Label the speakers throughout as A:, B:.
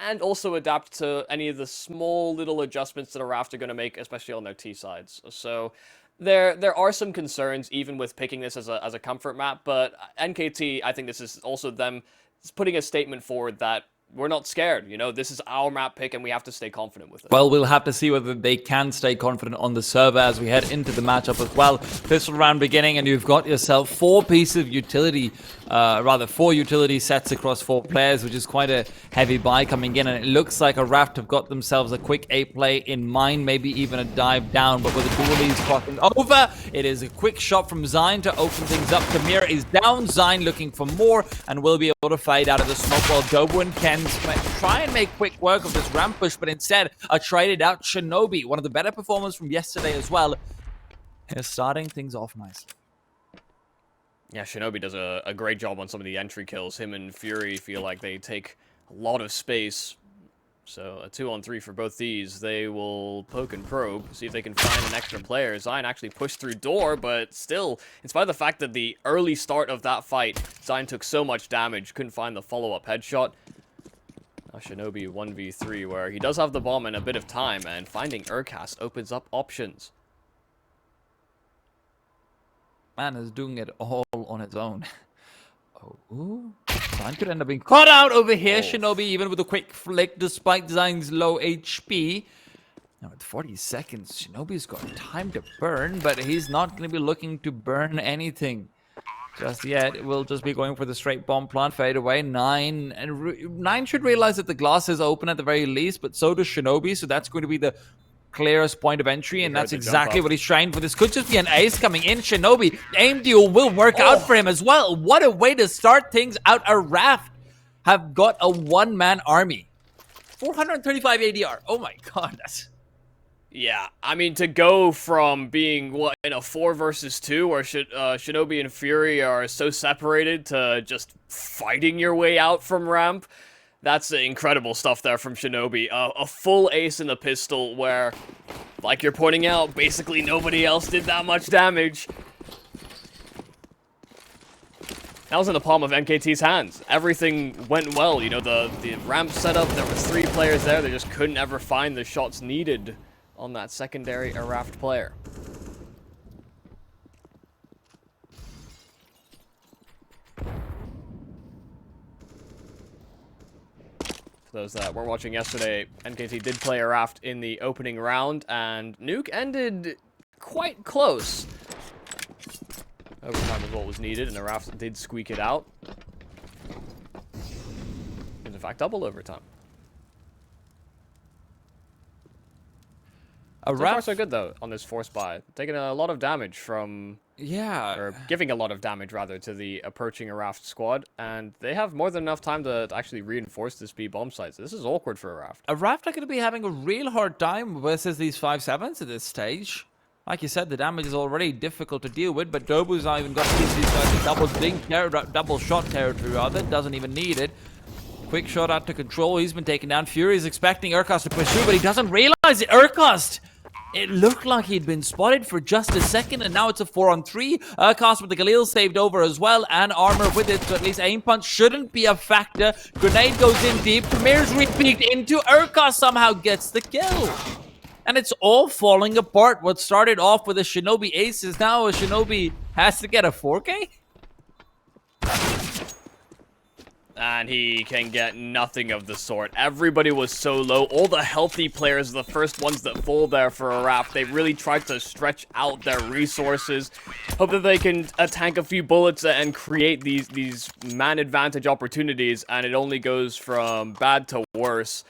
A: and also adapt to any of the small little adjustments that ARAVT are going to make, especially on their T sides. So there are some concerns even with picking this as a comfort map, but NKT, I think this is also them putting a statement forward that we're not scared. You know, this is our map pick and we have to stay confident with it.
B: Well, we'll have to see whether they can stay confident on the server as we head into the matchup as well. Pistol round beginning, and you've got yourself four utility sets across 4 players, which is quite a heavy buy coming in. And it looks like ARAVT have got themselves a quick A play in mind, maybe even a dive down. But with the dualies crossing over, it is a quick shot from Zyne to open things up. Tamir is down, Zyne looking for more, and will be able to fade out of the smoke while Dobu and Ken try and make quick work of this ramp push, but instead are traded out. Shinobi, one of the better performers from yesterday as well, is starting things off nicely.
A: Yeah, Shinobi does a great job on some of the entry kills. Him and Fury feel like they take a lot of space. So a 2-on-3 for both these. They will poke and probe, see if they can find an extra player. Zyne actually pushed through door, but still, in spite of the fact that the early start of that fight, Zyne took so much damage, couldn't find the follow-up headshot. Shinobi 1v3, where he does have the bomb and a bit of time, and finding Urcast opens up options.
B: Man is doing it all on its own. Oh, Zyne could end up being caught out over here. Shinobi even with a quick flick despite Zyne's low HP. Now with 40 seconds, Shinobi's got time to burn, but he's not going to be looking to burn anything just yet. We'll just be going for the straight bomb plant fade away. Nine should realize that the glass is open at the very least, but so does Shinobi, so that's going to be the clearest point of entry, and that's exactly what he's trying for. This could just be an ace coming in. Shinobi, aim duel will work out for him as well. What a way to start things out. ARAVT have got a one-man army. 435 ADR. Oh my god, that's...
A: Yeah, I mean, to go from being, what, in a 4 versus 2, where Shinobi and Fury are so separated, to just fighting your way out from ramp, that's incredible stuff there from Shinobi. A full ace in the pistol where, like you're pointing out, basically nobody else did that much damage. That was in the palm of NKT's hands. Everything went well. You know, the ramp setup, there was 3 players there, they just couldn't ever find the shots needed on that secondary ARAVT player. For those that weren't watching yesterday, NKT did play ARAVT in the opening round, and Nuke ended quite close. Overtime was what was needed, and ARAVT did squeak it out. And in fact, double overtime. So far so good though on this force buy, taking a lot of damage from or giving a lot of damage rather to the approaching ARAVT squad, and they have more than enough time to actually reinforce this B bomb site. So this is awkward for ARAVT.
B: ARAVT are going to be having a real hard time versus these 5-7s at this stage. Like you said, the damage is already difficult to deal with, but Dobu's not even got to keep these guys in double shot territory rather. Doesn't even need it. Quick shot out to control. He's been taken down. Fury's expecting Urcast to push through, but he doesn't realize it. Urcast! It looked like he'd been spotted for just a second, and now it's a 4-on-3. Urcast with the Galil saved over as well, and armor with it, so at least aim punch shouldn't be a factor. Grenade goes in deep. Tamir's repeat into Urcast somehow gets the kill. And it's all falling apart. What started off with a Shinobi ace is now a Shinobi has to get a 4K?
A: And he can get nothing of the sort. Everybody was so low. All the healthy players are the first ones that fall there for ARAVT. They really tried to stretch out their resources. Hope that they can tank a few bullets and create these man advantage opportunities. And it only goes from bad to worse.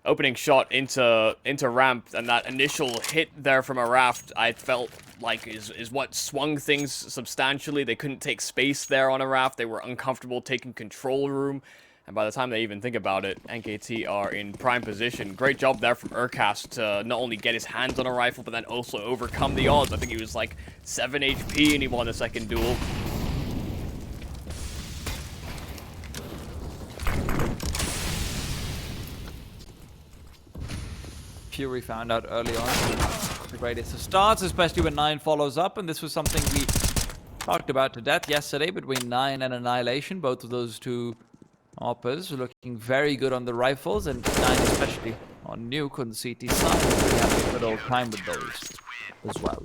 A: Opening shot into ramp, and that initial hit there from ARAVT, I felt like is what swung things substantially. They couldn't take space there on ARAVT. They were uncomfortable taking control room, and by the time they even think about it, NKT are in prime position. Great job there from Urcast to not only get his hands on a rifle, but then also overcome the odds. I think he was like 7 HP and he won the second duel.
B: Fury found out early on the greatest of starts, especially when 9 follows up, and this was something we talked about to death yesterday between 9 and Annihilation. Both of those two Oppas looking very good on the rifles, and 9 especially on Nuke on the CT side. Really having a good old time with those as well.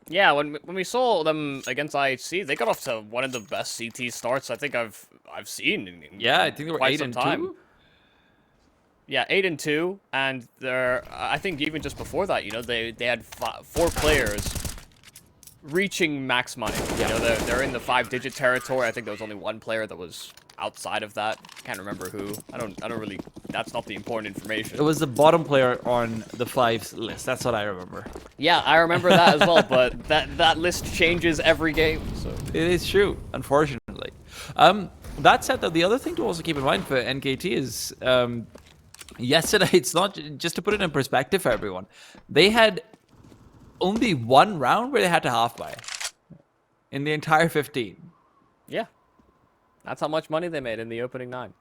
A: Yeah, when we saw them against IHC, they got off to one of the best CT starts I think I've seen in
B: Yeah, I think they were
A: quite
B: 8
A: some
B: and
A: time.
B: 2.
A: Yeah, 8 and 2, and I think even just before that, you know, they had 4 players reaching max money.
B: Yeah.
A: You know, they're in the 5-digit territory. I think there was only one player that was outside of that. Can't remember who. I don't really. That's not the important information.
B: It was the bottom player on the 5's list. That's what I remember.
A: Yeah, I remember that as well. But that list changes every game. So
B: It is true, unfortunately. That said, though, the other thing to also keep in mind for NKT is yesterday. It's not just to put it in perspective for everyone. They had only one round where they had to half buy in the entire 15.
A: yeah, that's how much money they made in the opening 9.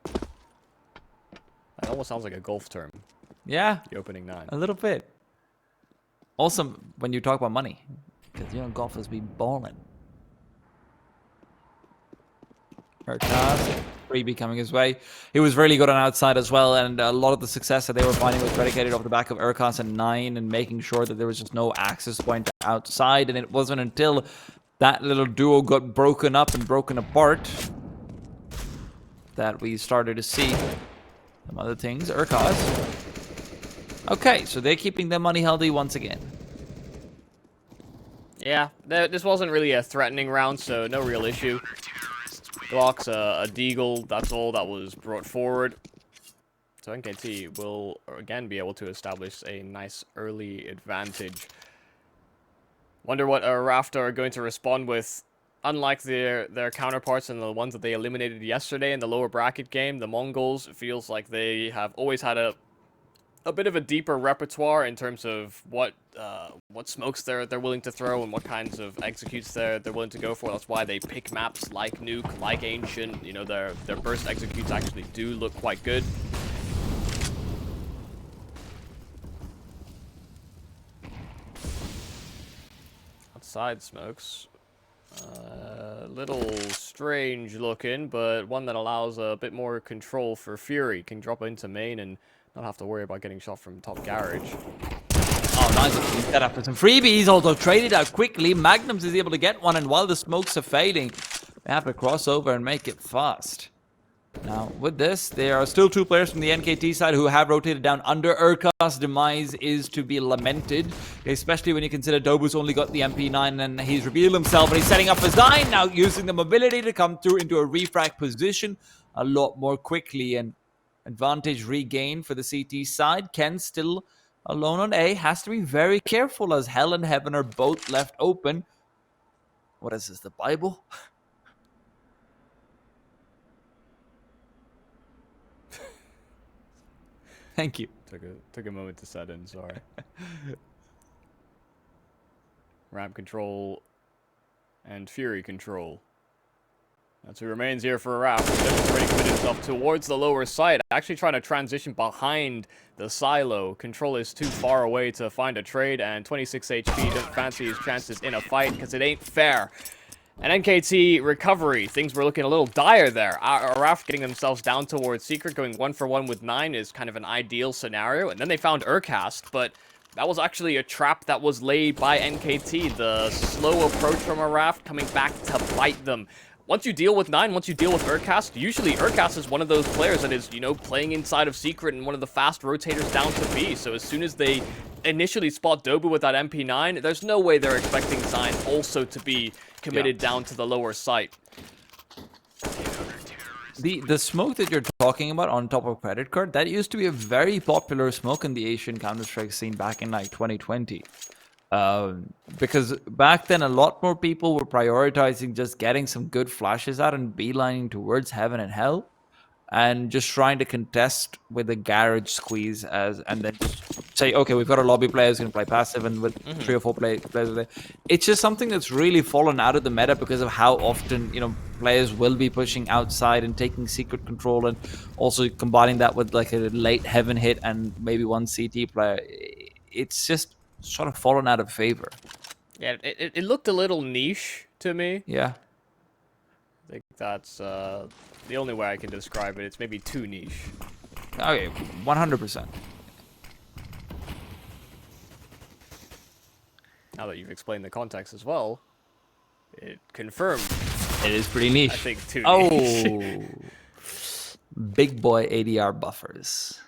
A: That almost sounds like a golf term.
B: Yeah,
A: The opening 9.
B: a little bit. Also, when you talk about money, because you know golfers be balling. Freebie coming his way. He was really good on outside as well, and a lot of the success that they were finding was predicated off the back of Urkas and 9 and making sure that there was just no access point outside. And it wasn't until that little duo got broken up and broken apart that we started to see some other things. Urkas. Okay, so they're keeping their money healthy once again.
A: Yeah, this wasn't really a threatening round, so no real issue. Glocks, a deagle, that's all that was brought forward. So NKT will again be able to establish a nice early advantage. Wonder what ARAVT are going to respond with. Unlike their counterparts and the ones that they eliminated yesterday in the lower bracket game, the Mongols feels like they have always had a bit of a deeper repertoire in terms of what smokes they're willing to throw and what kinds of executes they're willing to go for. That's why they pick maps like Nuke, like Ancient. You know, their burst executes actually do look quite good. Outside smokes. Little strange looking, but one that allows a bit more control for Fury. Can drop into main and not have to worry about getting shot from top garage.
B: Oh, nice. Set up for some freebies, although traded out quickly. Magnums is able to get one, and while the smokes are fading, they have to cross over and make it fast. Now, with this, there are still 2 players from the NKT side who have rotated down under. Urka's demise is to be lamented, especially when you consider Dobu's only got the MP9 and he's revealed himself and he's setting up his 9, now using the mobility to come through into a refrag position a lot more quickly, and advantage regained for the CT side. Ken still alone on A, has to be very careful as Hell and Heaven are both left open. What is this, the Bible? Thank you.
A: Took a moment to set in, sorry. Ramp control and Fury control. That's who remains here for ARAVT. He's already committed himself towards the lower side. Actually trying to transition behind the silo. Control is too far away to find a trade, and 26 HP doesn't fancy his chances in a fight because it ain't fair. And NKT recovery. Things were looking a little dire there. ARAVT getting themselves down towards Secret, going 1-for-1 with 9 is kind of an ideal scenario. And then they found Urcast, but that was actually a trap that was laid by NKT. The slow approach from ARAVT coming back to bite them. Once you deal with 9, once you deal with Urcast, usually Urcast is one of those players that is, you know, playing inside of Secret and one of the fast rotators down to B. So as soon as they initially spot Dobu with that MP9, there's no way they're expecting Sign also to be committed down to the lower site.
B: The smoke that you're talking about on top of credit card, that used to be a very popular smoke in the Asian Counter-Strike scene back in like 2020. Because back then a lot more people were prioritizing just getting some good flashes out and beelining towards Heaven and Hell, and just trying to contest with a garage squeeze and then just say, okay, we've got a lobby player who's going to play passive, and with 3 or 4 players with it. It's just something that's really fallen out of the meta because of how often, you know, players will be pushing outside and taking secret control, and also combining that with like a late Heaven hit and maybe one CT player. It's just sort of fallen out of favor.
A: Yeah, it looked a little niche to me.
B: Yeah.
A: Like that's the only way I can describe it. It's maybe too niche.
B: Okay, 100%.
A: Now that you've explained the context as well, it confirmed.
B: It is pretty niche.
A: I think too
B: Oh,
A: niche.
B: big boy ADR buffers.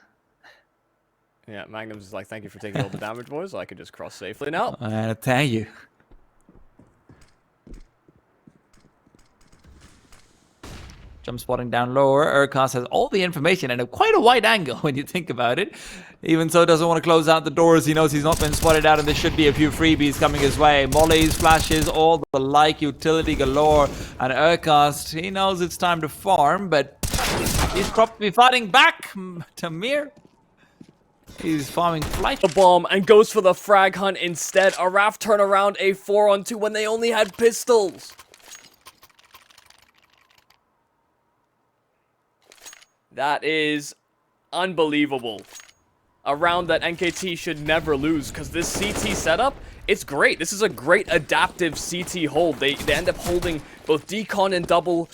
A: Yeah, Magnum's is like, thank you for taking all the damage, boys. I could just cross safely now.
B: Thank you. Jump spotting down lower. Urkos has all the information and quite a wide angle when you think about it. Even so, doesn't want to close out the doors. He knows he's not been spotted out, and there should be a few freebies coming his way. Mollies, flashes, all the like, utility galore. And Urkos, he knows it's time to farm, but he's probably fighting back. Tamir. He's farming flight.
A: The bomb and goes for the frag hunt instead. ARAVT turn around a 4-on-2 when they only had pistols. That is unbelievable. A round that NKT should never lose, because this CT setup, it's great. This is a great adaptive CT hold. They end up holding both decon and double.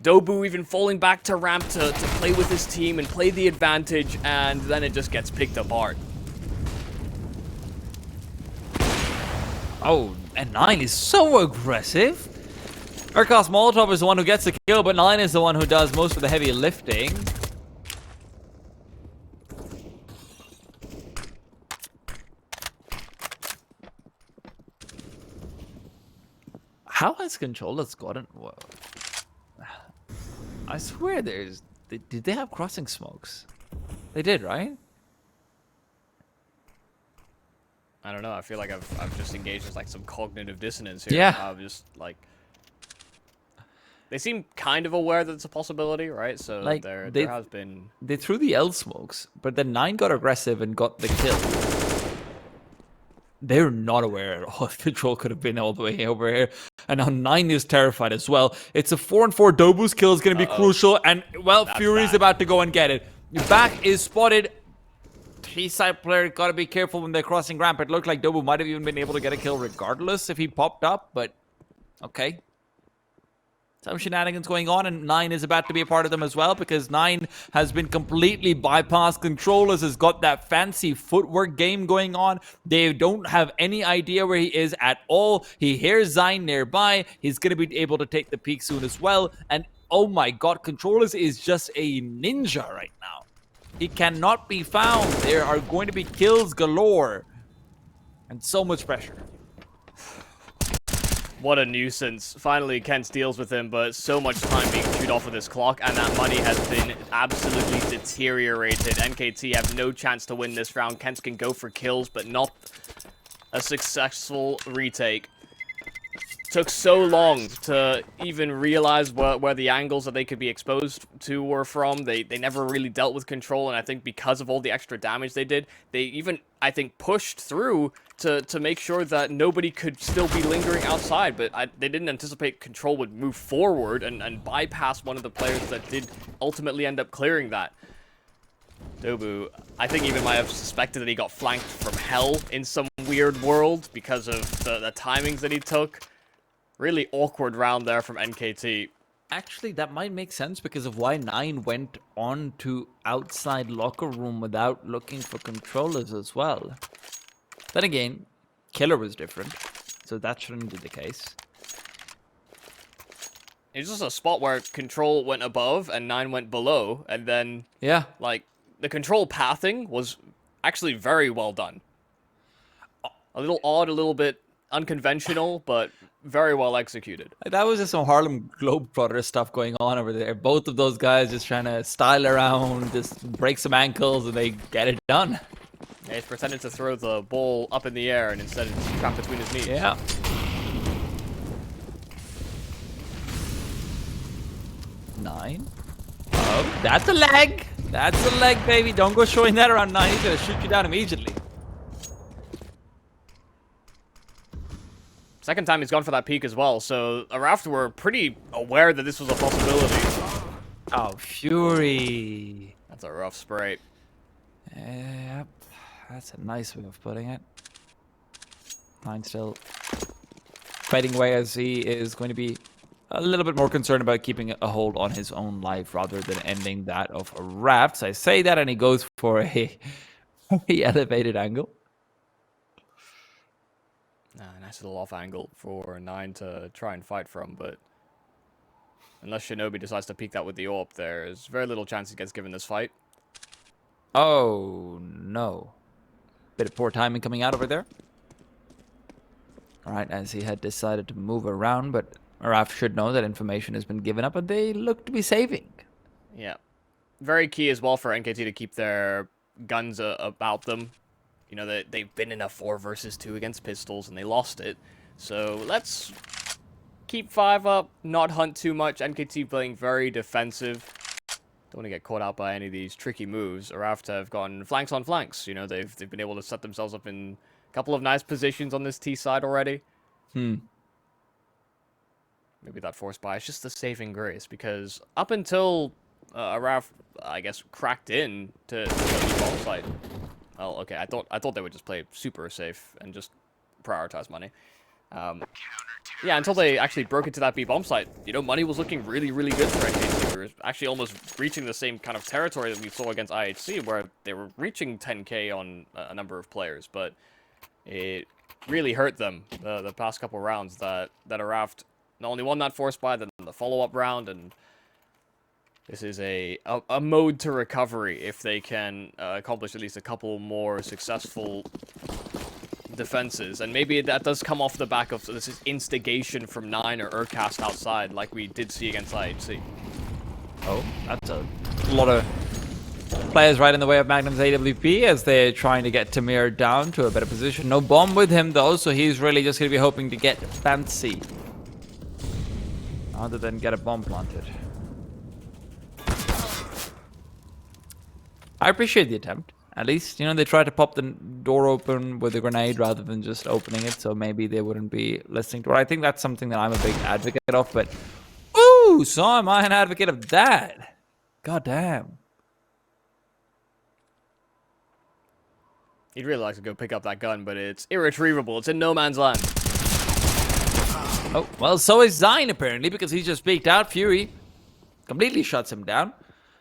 A: Dobu even falling back to ramp to play with his team and play the advantage, and then it just gets picked apart.
B: Oh, and 9 is so aggressive. Urkos Molotov is the one who gets the kill, but 9 is the one who does most of the heavy lifting. How has Controllers gotten... Whoa. I swear there's... Did they have crossing smokes? They did, right?
A: I don't know. I feel like I've just engaged in like some cognitive dissonance here.
B: Yeah.
A: I'm just like... They seem kind of aware that it's a possibility, right? So
B: Like,
A: there has been...
B: They threw the L smokes, but then 9 got aggressive and got the kill. They're not aware at all if Control could have been all the way over here. And now 9 is terrified as well. It's a 4-on-4. Dobu's kill is going to be crucial. And, well, Fury's about to go and get it. Back is spotted. T-side player got to be careful when they're crossing ramp. It looked like Dobu might have even been able to get a kill regardless if he popped up. But, okay. Some shenanigans going on, and 9 is about to be a part of them as well, because 9 has been completely bypassed. Controllers has got that fancy footwork game going on. They don't have any idea where he is at all. He hears Zine nearby. He's going to be able to take the peak soon as well. And oh my god, Controllers is just a ninja right now. He cannot be found. There are going to be kills galore. And so much pressure.
A: What a nuisance. Finally, Kent deals with him, but so much time being chewed off of this clock, and that money has been absolutely deteriorated. NKT have no chance to win this round. Kent can go for kills, but not a successful retake. Took so long to even realize where the angles that they could be exposed to were from. They never really dealt with control, and I think because of all the extra damage they did, they even, I think, pushed through to make sure that nobody could still be lingering outside, but they didn't anticipate control would move forward and bypass one of the players that did ultimately end up clearing that. Dobu, I think even might have suspected that he got flanked from hell in some weird world because of the timings that he took. Really awkward round there from NKT.
B: Actually, that might make sense because of why 9 went on to outside locker room without looking for controllers as well. Then again, Killer was different, so that shouldn't be the case.
A: It's just a spot where control went above and 9 went below, and then,
B: yeah,
A: like, the control pathing was actually very well done. A little odd, a little bit unconventional, but very well executed.
B: That was just some Harlem Globetrotter stuff going on over there. Both of those guys just trying to style around, just break some ankles, and they get it done.
A: Yeah, he's pretending to throw the ball up in the air, and instead it's trapped between his knees.
B: Yeah. Nine. Oh, that's a leg. That's a leg, baby. Don't go showing that around 9. He's going to shoot you down immediately.
A: Second time he's gone for that peak as well, so ARAVT were pretty aware that this was a possibility.
B: Oh, Fury.
A: That's a rough spray.
B: Yep. That's a nice way of putting it. 9 still fighting away as he is going to be a little bit more concerned about keeping a hold on his own life rather than ending that of ARAVT. So I say that, and he goes for a elevated angle.
A: Nice little off angle for 9 to try and fight from, but unless Shinobi decides to peek that with the AWP, there's very little chance he gets given this fight.
B: Oh, no. Bit of poor timing coming out over there. All right, as he had decided to move around, but ARAVT should know that information has been given up, and they look to be saving.
A: Yeah. Very key as well for NKT to keep their guns about them. You know, they've been in a 4 versus 2 against pistols, and they lost it. So let's keep 5 up, not hunt too much. NKT playing very defensive. Don't want to get caught out by any of these tricky moves. ARAVT have gone flanks on flanks. You know, they've been able to set themselves up in a couple of nice positions on this T side already. Maybe that force buy is just the saving grace, because up until ARAVT, I guess, cracked in to the ball site. Well, okay, I thought they would just play super safe and just prioritize money. Yeah, until they actually broke into that B bomb site, you know, money was looking really, really good for NKT. We were actually almost reaching the same kind of territory that we saw against IHC, where they were reaching 10k on a number of players, but it really hurt them the past couple rounds that ARAVT not only won that force buy, then the follow-up round, and this is a mode to recovery if they can accomplish at least a couple more successful defenses. And maybe that does come off the back of this is instigation from 9 or Urcast outside, like we did see against IHC.
B: Oh, that's a lot of players right in the way of Magnum's AWP as they're trying to get Tamir down to a better position. No bomb with him, though, so he's really just going to be hoping to get fancy rather than get a bomb planted. I appreciate the attempt. At least, you know, they tried to pop the door open with a grenade rather than just opening it, so maybe they wouldn't be listening to it. I think that's something that I'm a big advocate of, but ooh, so am I an advocate of that. God damn.
A: He'd really like to go pick up that gun, but it's irretrievable. It's in no man's land.
B: Oh, well, so is Zine, apparently, because he just peeked out. Fury completely shuts him down.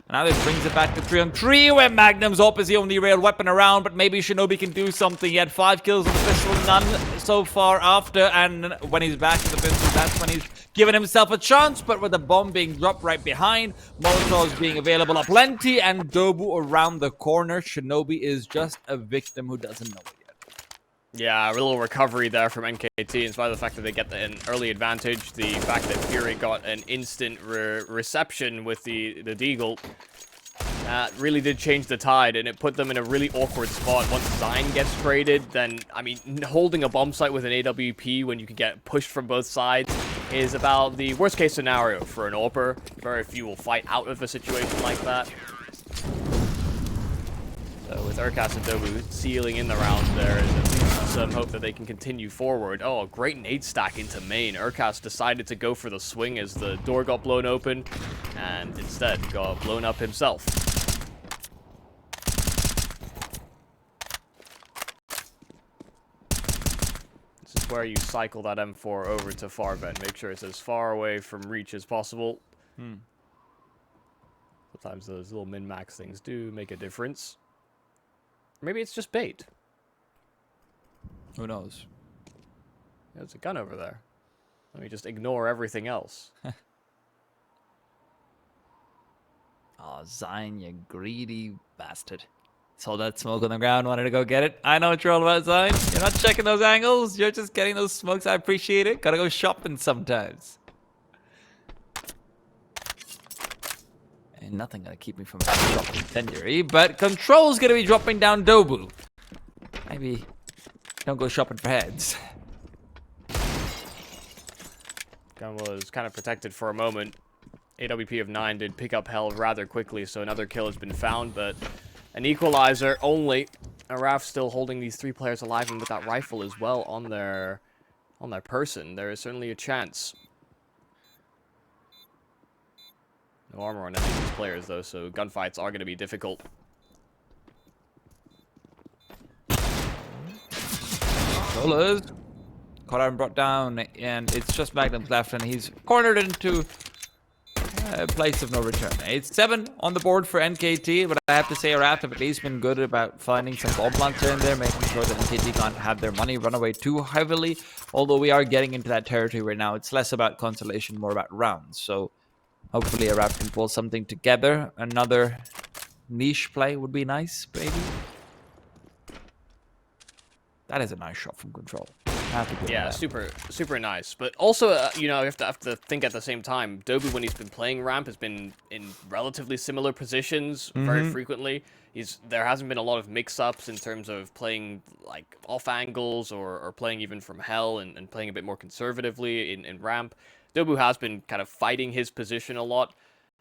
B: And now this brings it back to 3-on-3, where Magnum's AWP is the only real weapon around, but maybe Shinobi can do something. He had 5 kills with the pistol, none so far after, and when he's back with the pistol, that's when he's given himself a chance, but with the bomb being dropped right behind, Molotovs being available aplenty, and Dobu around the corner, Shinobi is just a victim who doesn't know it yet.
A: Yeah, a little recovery there from NKT, in spite of the fact that they get an early advantage. The fact that Fury got an instant reception with the deagle, that really did change the tide, and it put them in a really awkward spot. Once Zine gets traded, then, I mean, holding a bomb site with an AWP when you can get pushed from both sides is about the worst case scenario for an AWPer. Very few will fight out of a situation like that. So with Urcast and Dobu sealing in the round, there is at least some hope that they can continue forward. Oh, a great nade stack into main. Urcast decided to go for the swing as the door got blown open, and instead got blown up himself. This is where you cycle that M4 over to far vent. Make sure it's as far away from reach as possible. Sometimes those little min-max things do make a difference. Maybe it's just bait.
B: Who knows?
A: There's a gun over there. Let me just ignore everything else.
B: Oh, Zine, you greedy bastard. Saw that smoke on the ground, wanted to go get it. I know what you're all about, Zine. You're not checking those angles. You're just getting those smokes. I appreciate it. Gotta go shopping sometimes. And nothing gonna keep me from dropping incendiary, but Control's gonna be dropping down Dobu. Maybe don't go shopping for heads.
A: Gun was kind of protected for a moment. AWP of 9 did pick up hell rather quickly, so another kill has been found, but an equalizer only. ARAVT still holding these 3 players alive, and with that rifle as well on their person, there is certainly a chance. No armor on any of these players, though, so gunfights are going to be difficult.
B: Controllers caught out and brought down, and it's just Magnum's left, and he's cornered into a place of no return. It's 7 on the board for NKT, but I have to say ARAVT have at least been good about finding some bomb plants here and there, making sure that NKT can't have their money run away too heavily, although we are getting into that territory where now it's less about consolation, more about rounds. So hopefully ARAVT can pull something together. Another niche play would be nice, maybe. That is a nice shot from control.
A: Yeah, super nice. But also, you know, you have to think at the same time. Dobu, when he's been playing ramp, has been in relatively similar positions very frequently. There hasn't been a lot of mix-ups in terms of playing like off angles or playing even from hell and playing a bit more conservatively in ramp. Dobu has been kind of fighting his position a lot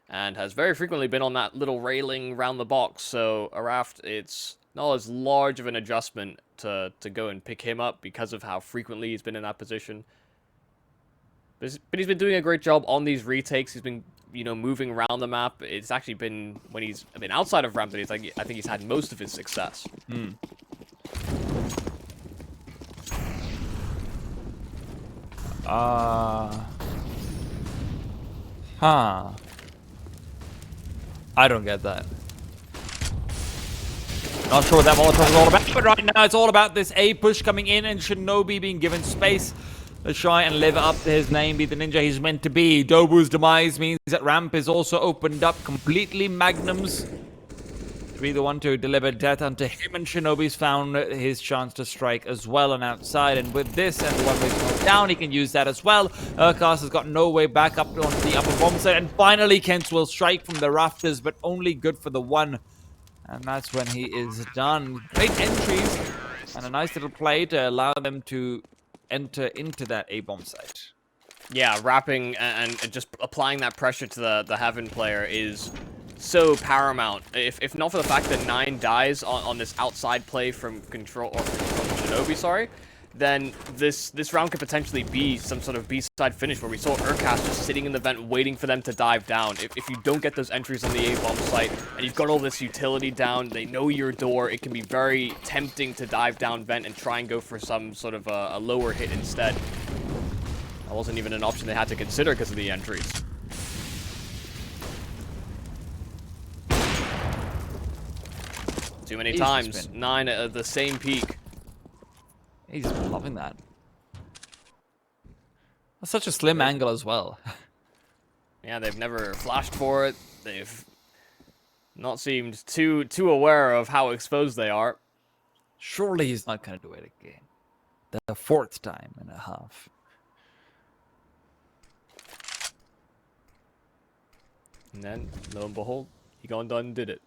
A: and has very frequently been on that little railing around the box. So ARAVT, it's not as large of an adjustment to go and pick him up because of how frequently he's been in that position. But he's been doing a great job on these retakes. He's been, you know, moving around the map. It's actually been when he's been outside of ramp that I think he's had most of his success.
B: I don't get that. Not sure what that Molotov is all about, but right now it's all about this A push coming in and Shinobi being given space to try and live up to his name, be the ninja he's meant to be. Dobu's demise means that ramp is also opened up completely. Magnums to be the one to deliver death unto him, and Shinobi's found his chance to strike as well on outside, and with this and the one-way smoke down, he can use that as well. Urkas has got no way back up onto the upper bomb side, and finally Kent will strike from the rafters, but only good for the one. And that's when he is done. Great entries and a nice little play to allow them to enter into that A-bomb site.
A: Yeah, wrapping and just applying that pressure to the Heaven player is so paramount. If not for the fact that 9 dies on this outside play from Control, or from Shinobi, sorry, then this round could potentially be some sort of B-side finish where we saw Urkas just sitting in the vent waiting for them to dive down. If you don't get those entries on the A-bomb site and you've got all this utility down, they know your door, it can be very tempting to dive down vent and try and go for some sort of a lower hit instead. That wasn't even an option they had to consider because of the entries. Too many times. 9 at the same peak.
B: He's loving that. That's such a slim angle as well.
A: Yeah, they've never flashed for it. They've not seemed too aware of how exposed they are.
B: Surely he's not going to do it again. The 4th time and a half.
A: And then, lo and behold, he gone done and did it.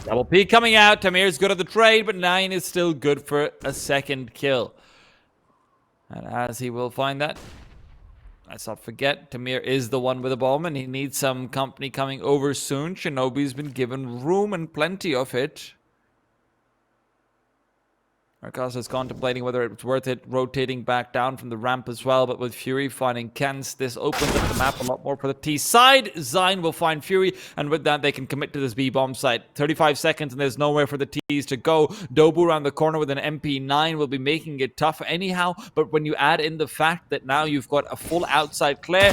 B: Double P coming out. Tamir's good at the trade, but 9 is still good for a 2nd kill. And as he will find that, let's not forget, Tamir is the one with the bomb, and he needs some company coming over soon. Shinobi's been given room and plenty of it. Urkas is contemplating whether it's worth it rotating back down from the ramp as well, but with Fury finding Kens, this opens up the map a lot more for the T side. Zine will find Fury, and with that they can commit to this B bomb site. 35 seconds and there's nowhere for the T's to go. Dobu around the corner with an MP9 will be making it tough anyhow, but when you add in the fact that now you've got a full outside clear,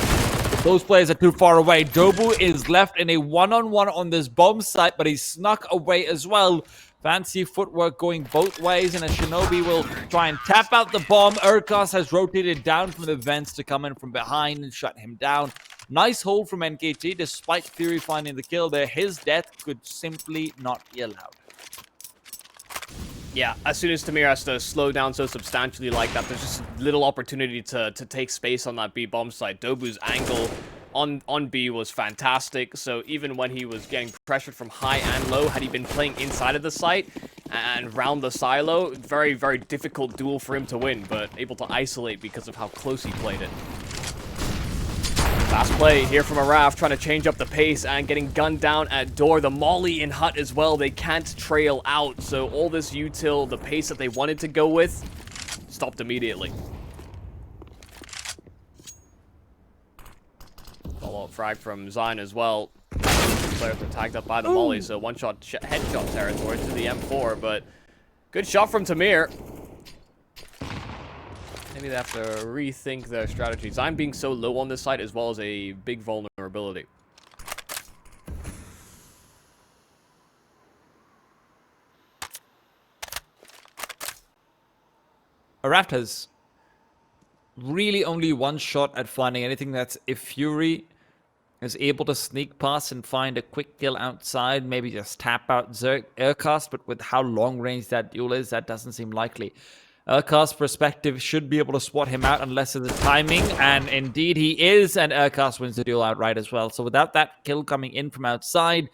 B: those players are too far away. Dobu is left in a one-on-one on this bomb site, but he's snuck away as well. Fancy footwork going both ways, and a Shinobi will try and tap out the bomb. Urkas has rotated down from the vents to come in from behind and shut him down. Nice hold from NKT, despite Fury finding the kill there. His death could simply not be allowed.
A: Yeah, as soon as Tamir has to slow down so substantially like that, there's just little opportunity to take space on that B bomb site. Dobu's angle on B was fantastic, so even when he was getting pressured from high and low, had he been playing inside of the site and round the silo, very, very difficult duel for him to win, but able to isolate because of how close he played it. Last play here from ARAVT, trying to change up the pace and getting gunned down at door. The molly in hut as well, they can't trail out, so all this util, the pace that they wanted to go with, stopped immediately. Follow-up frag from Zine as well. Players are tagged up by the molly, so one-shot headshot territory to the M4, but Good shot from Tamir. Maybe they have to rethink their strategies. I'm being so low on this side as well as a big vulnerability.
B: ARAVT has really only one shot at finding anything. That's if Fury is able to sneak past and find a quick kill outside, maybe just tap out Aircast, but with how long range that duel is, that doesn't seem likely. Aircast's perspective should be able to swat him out unless it's the timing, and indeed he is, and Aircast wins the duel outright as well. So without that kill coming in from outside,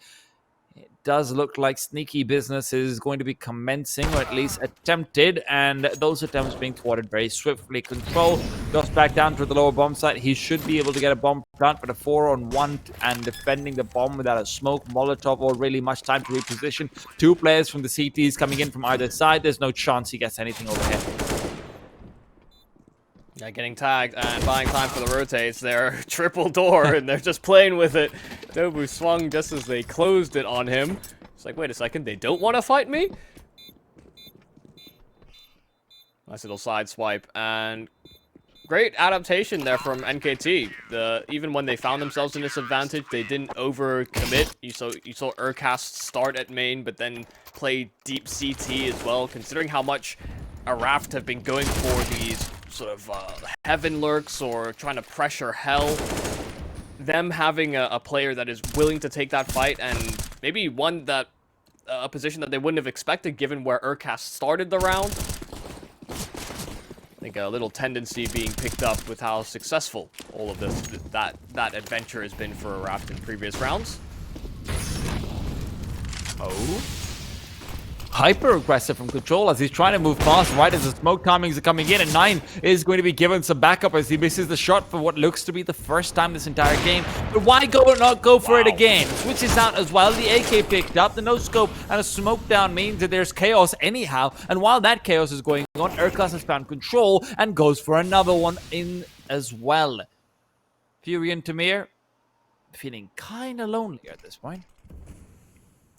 B: it does look like sneaky business is going to be commencing, or at least attempted, and those attempts being thwarted very swiftly. Control goes back down to the lower bomb site. He should be able to get a bomb plant, but a 4-on-1 and defending the bomb without a smoke, Molotov, or really much time to reposition. Two players from the CTs coming in from either side. There's no chance he gets anything overhead.
A: Yeah, getting tagged and buying time for the rotates. They're triple door and they're just playing with it. Dobu swung just as they closed it on him. It's like, wait a second, they don't want to fight me? Nice little side swipe and great adaptation there from NKT. Even when they found themselves in this advantage, they didn't overcommit. You saw Urcast start at main, but then play deep CT as well. Considering how much ARAVT have been going for these sort of heaven lurks or trying to pressure hell, them having a player that is willing to take that fight and maybe one that a position that they wouldn't have expected given where Urcast started the round. I think a little tendency being picked up with how successful all of that adventure has been for ARAVT in previous rounds.
B: Oh. Hyper aggressive from Control as he's trying to move past right as the smoke timings are coming in, and 9 is going to be given some backup as he misses the shot for what looks to be the first time this entire game. But why not go for it again? Switches out as well. The AK picked up. The no scope and a smoke down means that there's chaos anyhow. And while that chaos is going on, Urcast has found Control and goes for another one in as well. Fury and Tamir feeling kind of lonely at this point.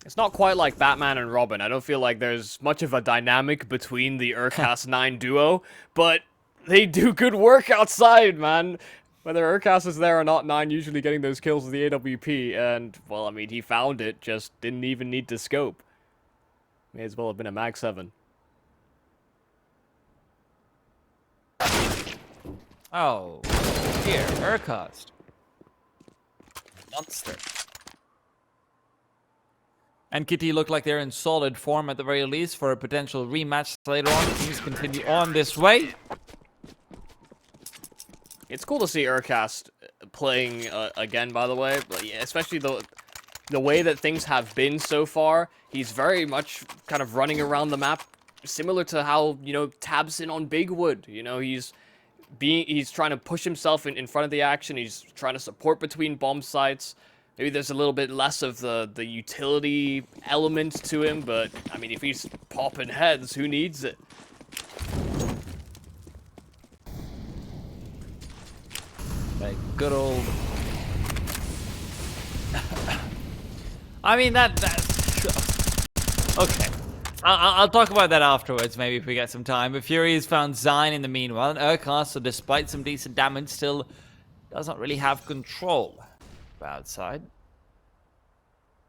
A: It's not quite like Batman and Robin. I don't feel like there's much of a dynamic between the Urcast 9 duo, but they do good work outside, man. Whether Urcast is there or not, 9 usually getting those kills with the AWP, and, well, I mean, he found it, just didn't even need to scope. May as well have been a Mag 7.
B: Oh, here, Urcast. Monster. NKT look like they're in solid form at the very least for a potential rematch later on. Things continue on this way.
A: It's cool to see Urcast playing again, by the way, but yeah, especially the way that things have been so far. He's very much kind of running around the map, similar to how, you know, Tabsin on Bigwood. You know, he's trying to push himself in front of the action. He's trying to support between bomb sites. Maybe there's a little bit less of the utility element to him, but, I mean, if he's popping heads, who needs it?
B: Like good old... I mean, that... Okay. I'll talk about that afterwards, maybe if we get some time. But Fury has found Zyne in the meanwhile, and Urcast, so despite some decent damage, still does not really have control. Outside.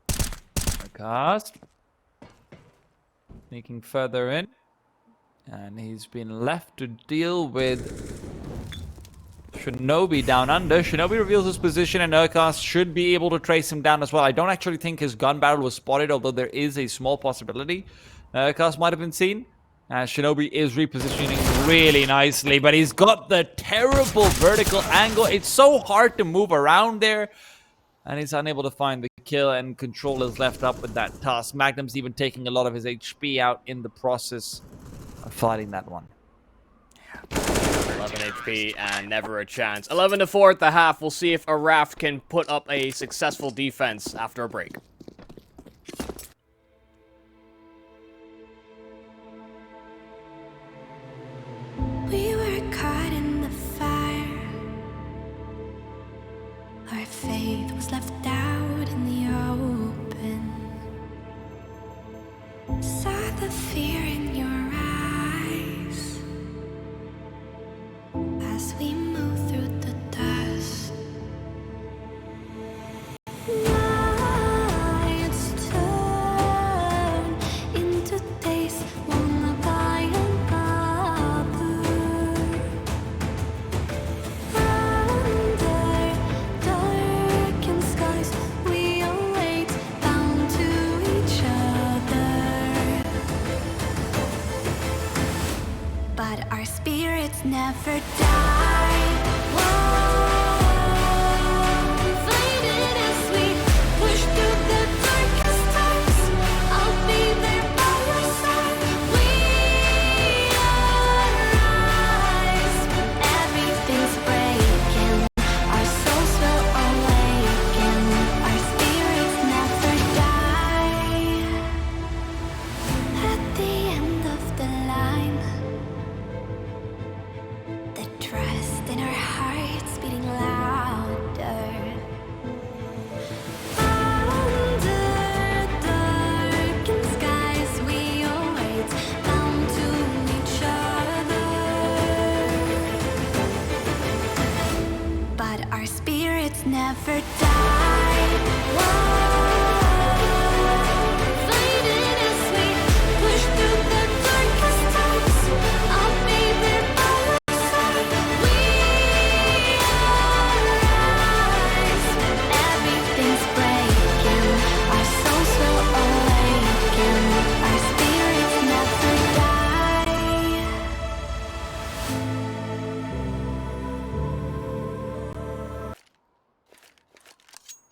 B: Urcast. Sneaking further in. And he's been left to deal with Shinobi down under. Shinobi reveals his position, and Urcast should be able to trace him down as well. I don't actually think his gun barrel was spotted, although there is a small possibility Urcast might have been seen. Shinobi is repositioning really nicely, but he's got the terrible vertical angle. It's so hard to move around there, and he's unable to find the kill, and Control is left up with that task. Magnum's even taking a lot of his HP out in the process of fighting that one.
A: 11 HP and never a chance. 11-4 at the half. We'll see if ARAVT can put up a successful defense after a break.
C: We were caught in the fire. Our faith was left out in the open. Saw the fear in your never die. Whoa. Finding as we push through the darkest times, I'll be there by your side. We rise. Everything's breaking, our souls will awaken, our spirits never die.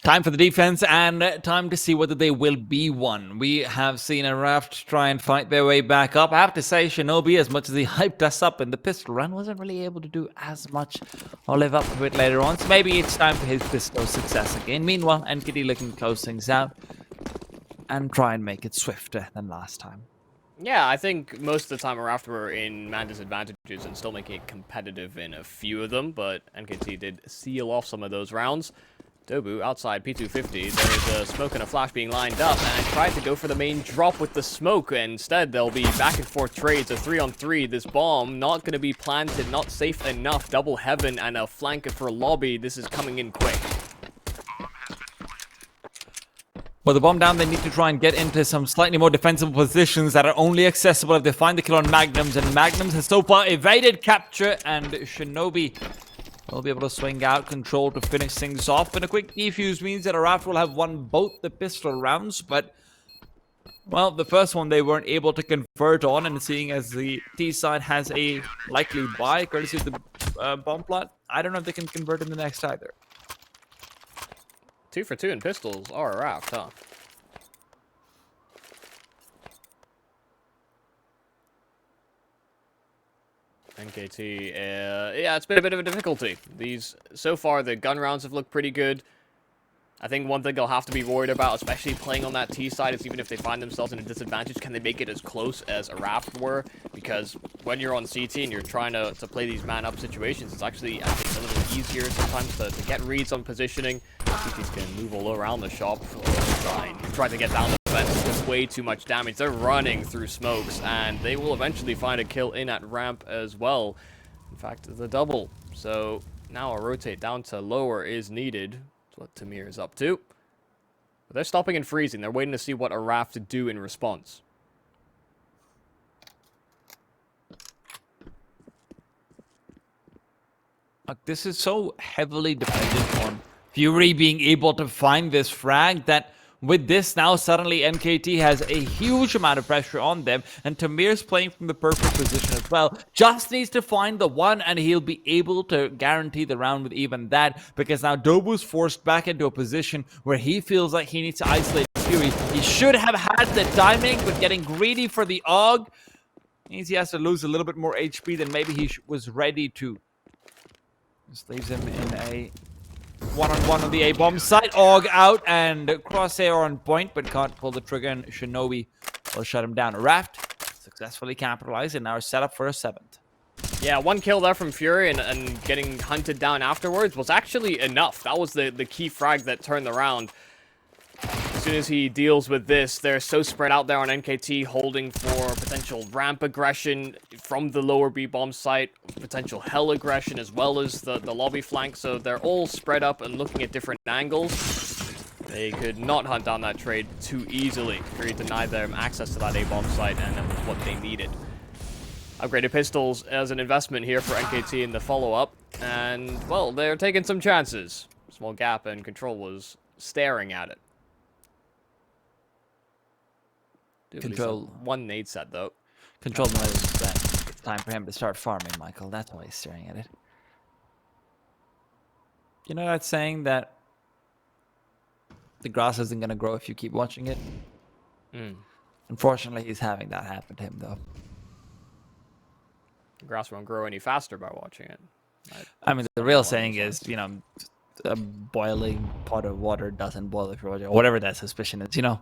B: Time for the defense and time to see whether they will be one. We have seen ARAVT try and fight their way back up. I have to say, Shinobi, as much as he hyped us up in the pistol run, wasn't really able to do as much or live up to it later on. So maybe it's time for his pistol success again. Meanwhile, NKT looking to close things out and try and make it swifter than last time.
A: Yeah, I think most of the time ARAVT were in man disadvantages and still making it competitive in a few of them, but NKT did seal off some of those rounds. Dobu outside P250, there's a smoke and a flash being lined up, and tried to go for the main drop with the smoke. And instead, there'll be back and forth trades, a 3-on-3. This bomb not going to be planted, not safe enough. Double heaven and a flank for lobby. This is coming in quick.
B: With the bomb down, they need to try and get into some slightly more defensible positions that are only accessible if they find the kill on Magnums. And Magnums has so far evaded capture, and Shinobi will be able to swing out control to finish things off. And a quick defuse means that ARAVT will have won both the pistol rounds, but, well, the first one they weren't able to convert on, and seeing as the T side has a likely buy, courtesy of the bomb plot, I don't know if they can convert in the next either.
A: 2 for 2 in pistols are ARAVT, huh? NKT, yeah, it's been a bit of a difficulty. So far, the gun rounds have looked pretty good. I think one thing they'll have to be worried about, especially playing on that T side, is even if they find themselves in a disadvantage, can they make it as close as ARAVT were? Because when you're on CT and you're trying to play these man-up situations, it's actually, I think, a little easier sometimes to get reads on positioning. CTs can move all around the shop, try to get down the fence with way too much damage. They're running through smokes, and they will eventually find a kill in at ramp as well. In fact, the double. So now a rotate down to lower is needed. What Tamir is up to. But they're stopping and freezing. They're waiting to see what ARAVT to do in response.
B: This is so heavily dependent on Fury being able to find this frag that with this now, suddenly NKT has a huge amount of pressure on them, and Tamir's playing from the perfect position as well. Just needs to find the one, and he'll be able to guarantee the round with even that, because now Dobu's forced back into a position where he feels like he needs to isolate Fury. He should have had the timing, but getting greedy for the AUG means he has to lose a little bit more HP than maybe he was ready to. This leaves him in a one-on-one on the A-bomb site. AUG out and Crosshair on point, but can't pull the trigger, and Shinobi will shut him down. ARAVT successfully capitalized and now set up for a 7th.
A: Yeah, one kill there from Fury and getting hunted down afterwards was actually enough. That was the key frag that turned the round. As soon as he deals with this, they're so spread out there on NKT, holding for potential ramp aggression from the lower B-bomb site, potential hell aggression, as well as the lobby flank. So they're all spread up and looking at different angles. They could not hunt down that trade too easily. Fury denied them access to that A-bomb site, and that was what they needed. Upgraded pistols as an investment here for NKT in the follow-up. And, well, they're taking some chances. Small gap, and Control was staring at it.
B: Control.
A: One nade set, though.
B: Control knows that it's time for him to start farming, Michael. That's why he's staring at it. You know that saying that the grass isn't going to grow if you keep watching it? Unfortunately, he's having that happen to him, though.
A: The grass won't grow any faster by watching it.
B: I mean, the real saying is, you know, a boiling pot of water doesn't boil if you're watching, or whatever that suspicion is, you know.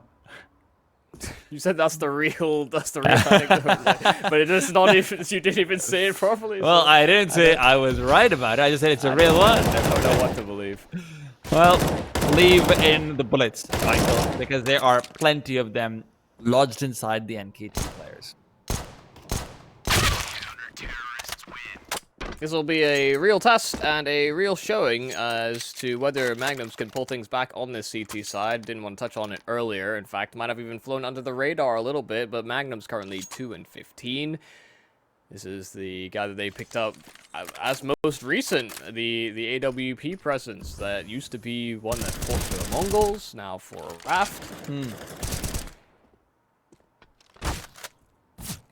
A: You said that's the real anecdote, but it is not even, you didn't even say it properly.
B: Well,
A: so
B: I didn't say I was right about it. I just said it's a real one.
A: I don't know what to believe.
B: Well, leave in the bullets, Michael, because there are plenty of them lodged inside the NKT players.
A: This will be a real test and a real showing as to whether Magnums can pull things back on this CT side. Didn't want to touch on it earlier. In fact, might have even flown under the radar a little bit, but Magnum's currently 2-15. This is the guy that they picked up as most recent, the AWP presence that used to be one that fought for the Mongols, now for ARAVT.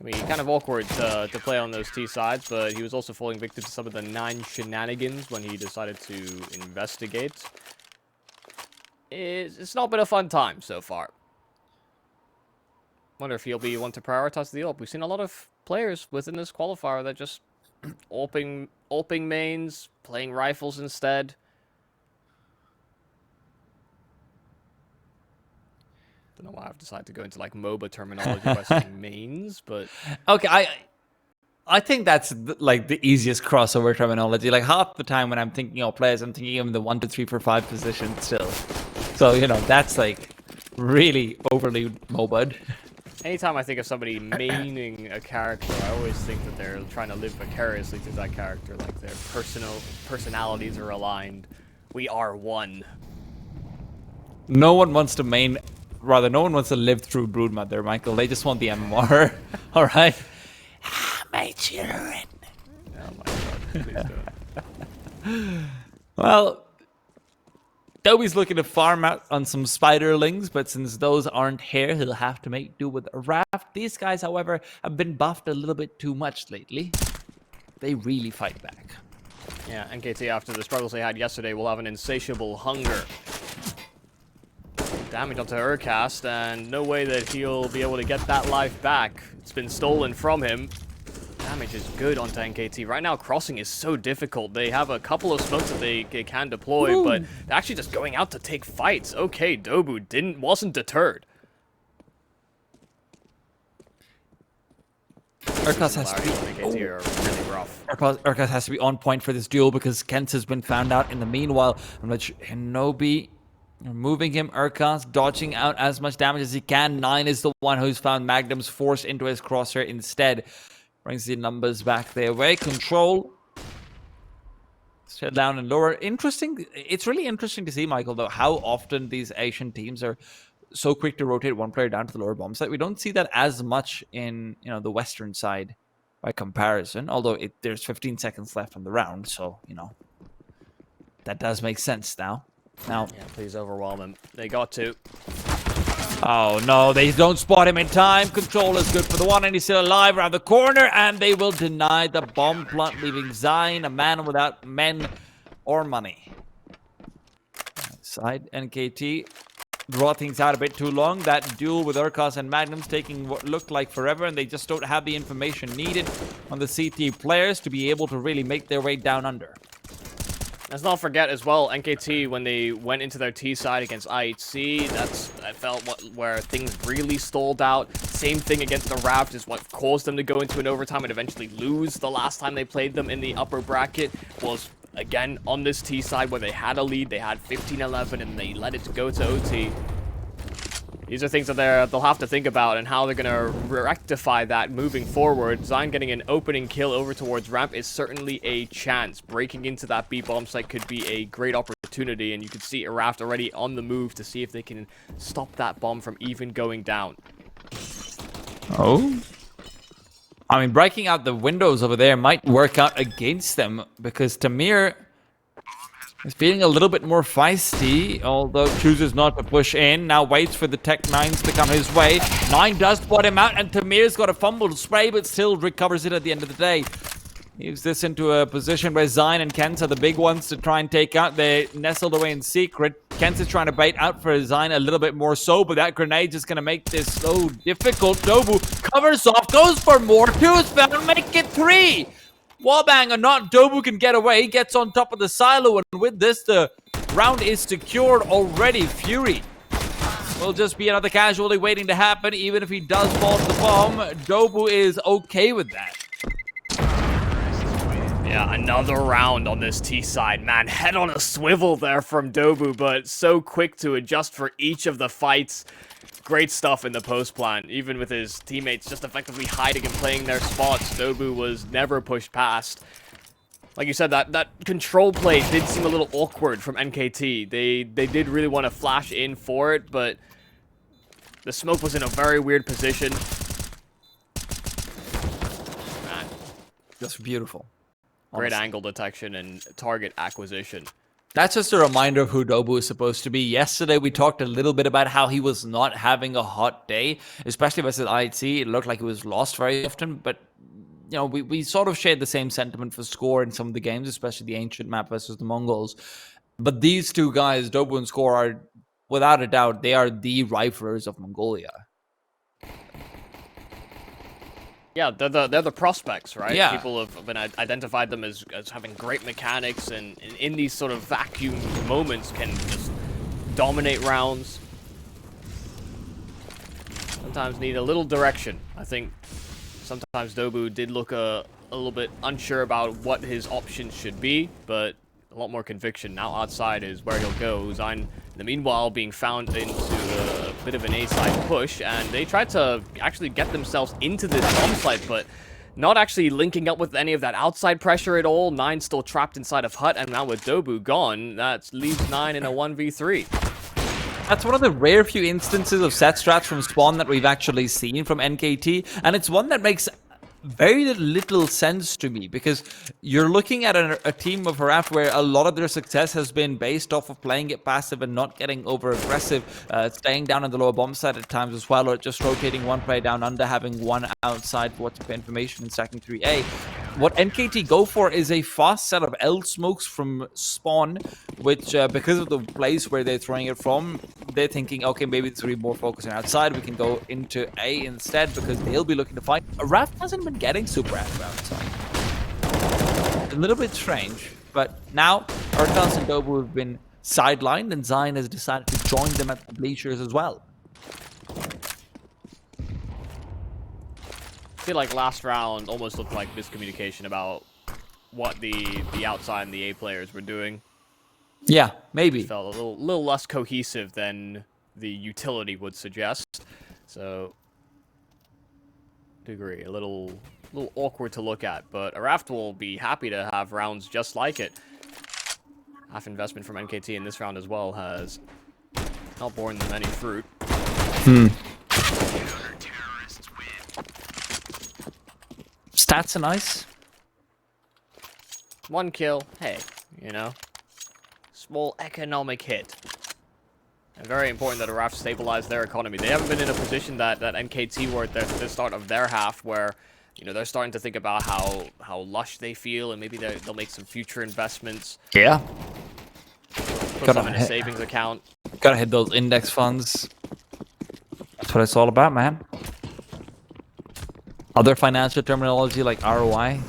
A: I mean, kind of awkward to play on those T sides, but he was also falling victim to some of the 9 shenanigans when he decided to investigate. It's not been a fun time so far. Wonder if he'll be one to prioritize the AWP. We've seen a lot of players within this qualifier that just AWPing mains, playing rifles instead. Don't know why I've decided to go into like MOBA terminology by saying mains, but
B: Okay, I think that's like the easiest crossover terminology. Like half the time when I'm thinking of players, I'm thinking of them in the 1, 2, 3, 4, 5 position still. So, you know, that's like really overly MOBA'd.
A: anytime I think of somebody maining a character, I always think that they're trying to live vicariously through that character, like their personalities are aligned. We are one.
B: No one wants to main, rather, no one wants to live through Broodmother, Michael. They just want the MMR. All right? My children.
A: Oh my god, please don't.
B: Well, Dobby's looking to farm out on some spiderlings, but since those aren't here, he'll have to make do with ARAVT. These guys, however, have been buffed a little bit too much lately. They really fight back.
A: Yeah, NKT, after the struggles they had yesterday, will have an insatiable hunger. Damage onto Urcast, and no way that he'll be able to get that life back. It's been stolen from him. Damage is good onto NKT. Right now, crossing is so difficult. They have a couple of smokes that they can deploy, but they're actually just going out to take fights. Okay, Dobu wasn't deterred.
B: Urcast has to be...
A: NKT are really rough.
B: Urcast has to be on point for this duel because Kent has been found out in the meanwhile. I'm like, Hinobi removing him, Urcast dodging out as much damage as he can. 9 is the one who's found Magnums forced into his crosshair instead. Brings the numbers back their way. Control. Straight down and lower. Interesting. It's really interesting to see, Michael, though, how often these Asian teams are so quick to rotate one player down to the lower bomb site. We don't see that as much in, you know, the Western side by comparison, although there's 15 seconds left on the round, so, you know, that does make sense now. Yeah,
A: please overwhelm him. They got to.
B: Oh no, they don't spot him in time. Control is good for the one, and he's still alive around the corner, and they will deny the bomb plant, leaving Zion, a man without men or money. Side NKT draw things out a bit too long. That duel with Urcast and Magnums taking what looked like forever, and they just don't have the information needed on the CT players to be able to really make their way down under.
A: Let's not forget as well, NKT, when they went into their T side against IHC, I felt where things really stalled out. Same thing against the ARAVT is what caused them to go into an overtime and eventually lose. The last time they played them in the upper bracket was, again, on this T side where they had a lead. They had 15-11 and they let it go to OT. These are things that they'll have to think about and how they're going to rectify that moving forward. Zion getting an opening kill over towards ramp is certainly a chance. Breaking into that B bomb site could be a great opportunity, and you can see ARAVT already on the move to see if they can stop that bomb from even going down.
B: Oh? I mean, breaking out the windows over there might work out against them because Tamir is feeling a little bit more feisty, although chooses not to push in. Now waits for the Tech 9s to come his way. 9 does spot him out, and Tamir's got a fumbled spray, but still recovers it at the end of the day. Moves this into a position where Zion and Kent are the big ones to try and take out. They're nestled away in secret. Kent is trying to bait out for Zion a little bit more so, but that grenade is going to make this so difficult. Dobu covers off, goes for more. 2 is found, make it 3. Wallbang or not, Dobu can get away, gets on top of the silo, and with this, the round is secured already. Fury will just be another casualty waiting to happen, even if he does fall to the bomb. Dobu is okay with that.
A: Yeah, another round on this T side. Man, head on a swivel there from Dobu, but so quick to adjust for each of the fights. Great stuff in the post plant, even with his teammates just effectively hiding and playing their spots. Dobu was never pushed past. Like you said, that control play did seem a little awkward from NKT. They did really want to flash in for it, but the smoke was in a very weird position. Man,
B: That's beautiful.
A: great
B: Honestly.
A: angle detection and target acquisition.
B: That's just a reminder of who Dobu is supposed to be. Yesterday, we talked a little bit about how he was not having a hot day, especially versus IET. It looked like he was lost very often, but you know, we sort of shared the same sentiment for Score in some of the games, especially the Ancient map versus the Mongols. But these two guys, Dobu and Score, are, without a doubt, they are the riflers of Mongolia.
A: Yeah, they're the prospects, right?
B: Yeah.
A: People have been identified them as having great mechanics, and in these sort of vacuum moments can just dominate rounds. Sometimes need a little direction. I think sometimes Dobu did look a little bit unsure about what his options should be, but a lot more conviction. Now outside is where he'll go. Uzain, in the meanwhile, being found into a bit of an A-side push, and they tried to actually get themselves into this bomb site, but not actually linking up with any of that outside pressure at all. 9 still trapped inside of Hut, and now with Dobu gone, that leaves 9 in a 1v3.
B: That's one of the rare few instances of set strats from Spawn that we've actually seen from NKT, and it's one that makes very little sense to me, because you're looking at a team of ARAVT where a lot of their success has been based off of playing it passive and not getting over aggressive, staying down on the lower bomb side at times as well, or just rotating one player down under, having one outside for what's information and stacking 3A. What NKT go for is a fast set of L smokes from Spawn, which because of the place where they're throwing it from, they're thinking, okay, maybe it's really more focusing outside, we can go into A instead, because they'll be looking to fight. ARAVT hasn't been getting super active outside. A little bit strange, but now Urtas and Dobu have been sidelined, and Zion has decided to join them at the bleachers as well.
A: I feel like last round almost looked like miscommunication about what the outside and the A players were doing.
B: Yeah, maybe.
A: Felt a little less cohesive than the utility would suggest. So, agree, a little awkward to look at, but ARAVT will be happy to have rounds just like it. Half investment from NKT in this round as well has not borne them any fruit.
B: Stats are nice.
A: 1 kill, hey, you know, small economic hit. And very important that ARAVT stabilize their economy. They haven't been in a position that NKT were at the start of their half, where, you know, they're starting to think about how lush they feel, and maybe they'll make some future investments.
B: Yeah.
A: Put some in a savings account.
B: Gotta hit those index funds. That's what it's all about, man. Other financial terminology like ROI,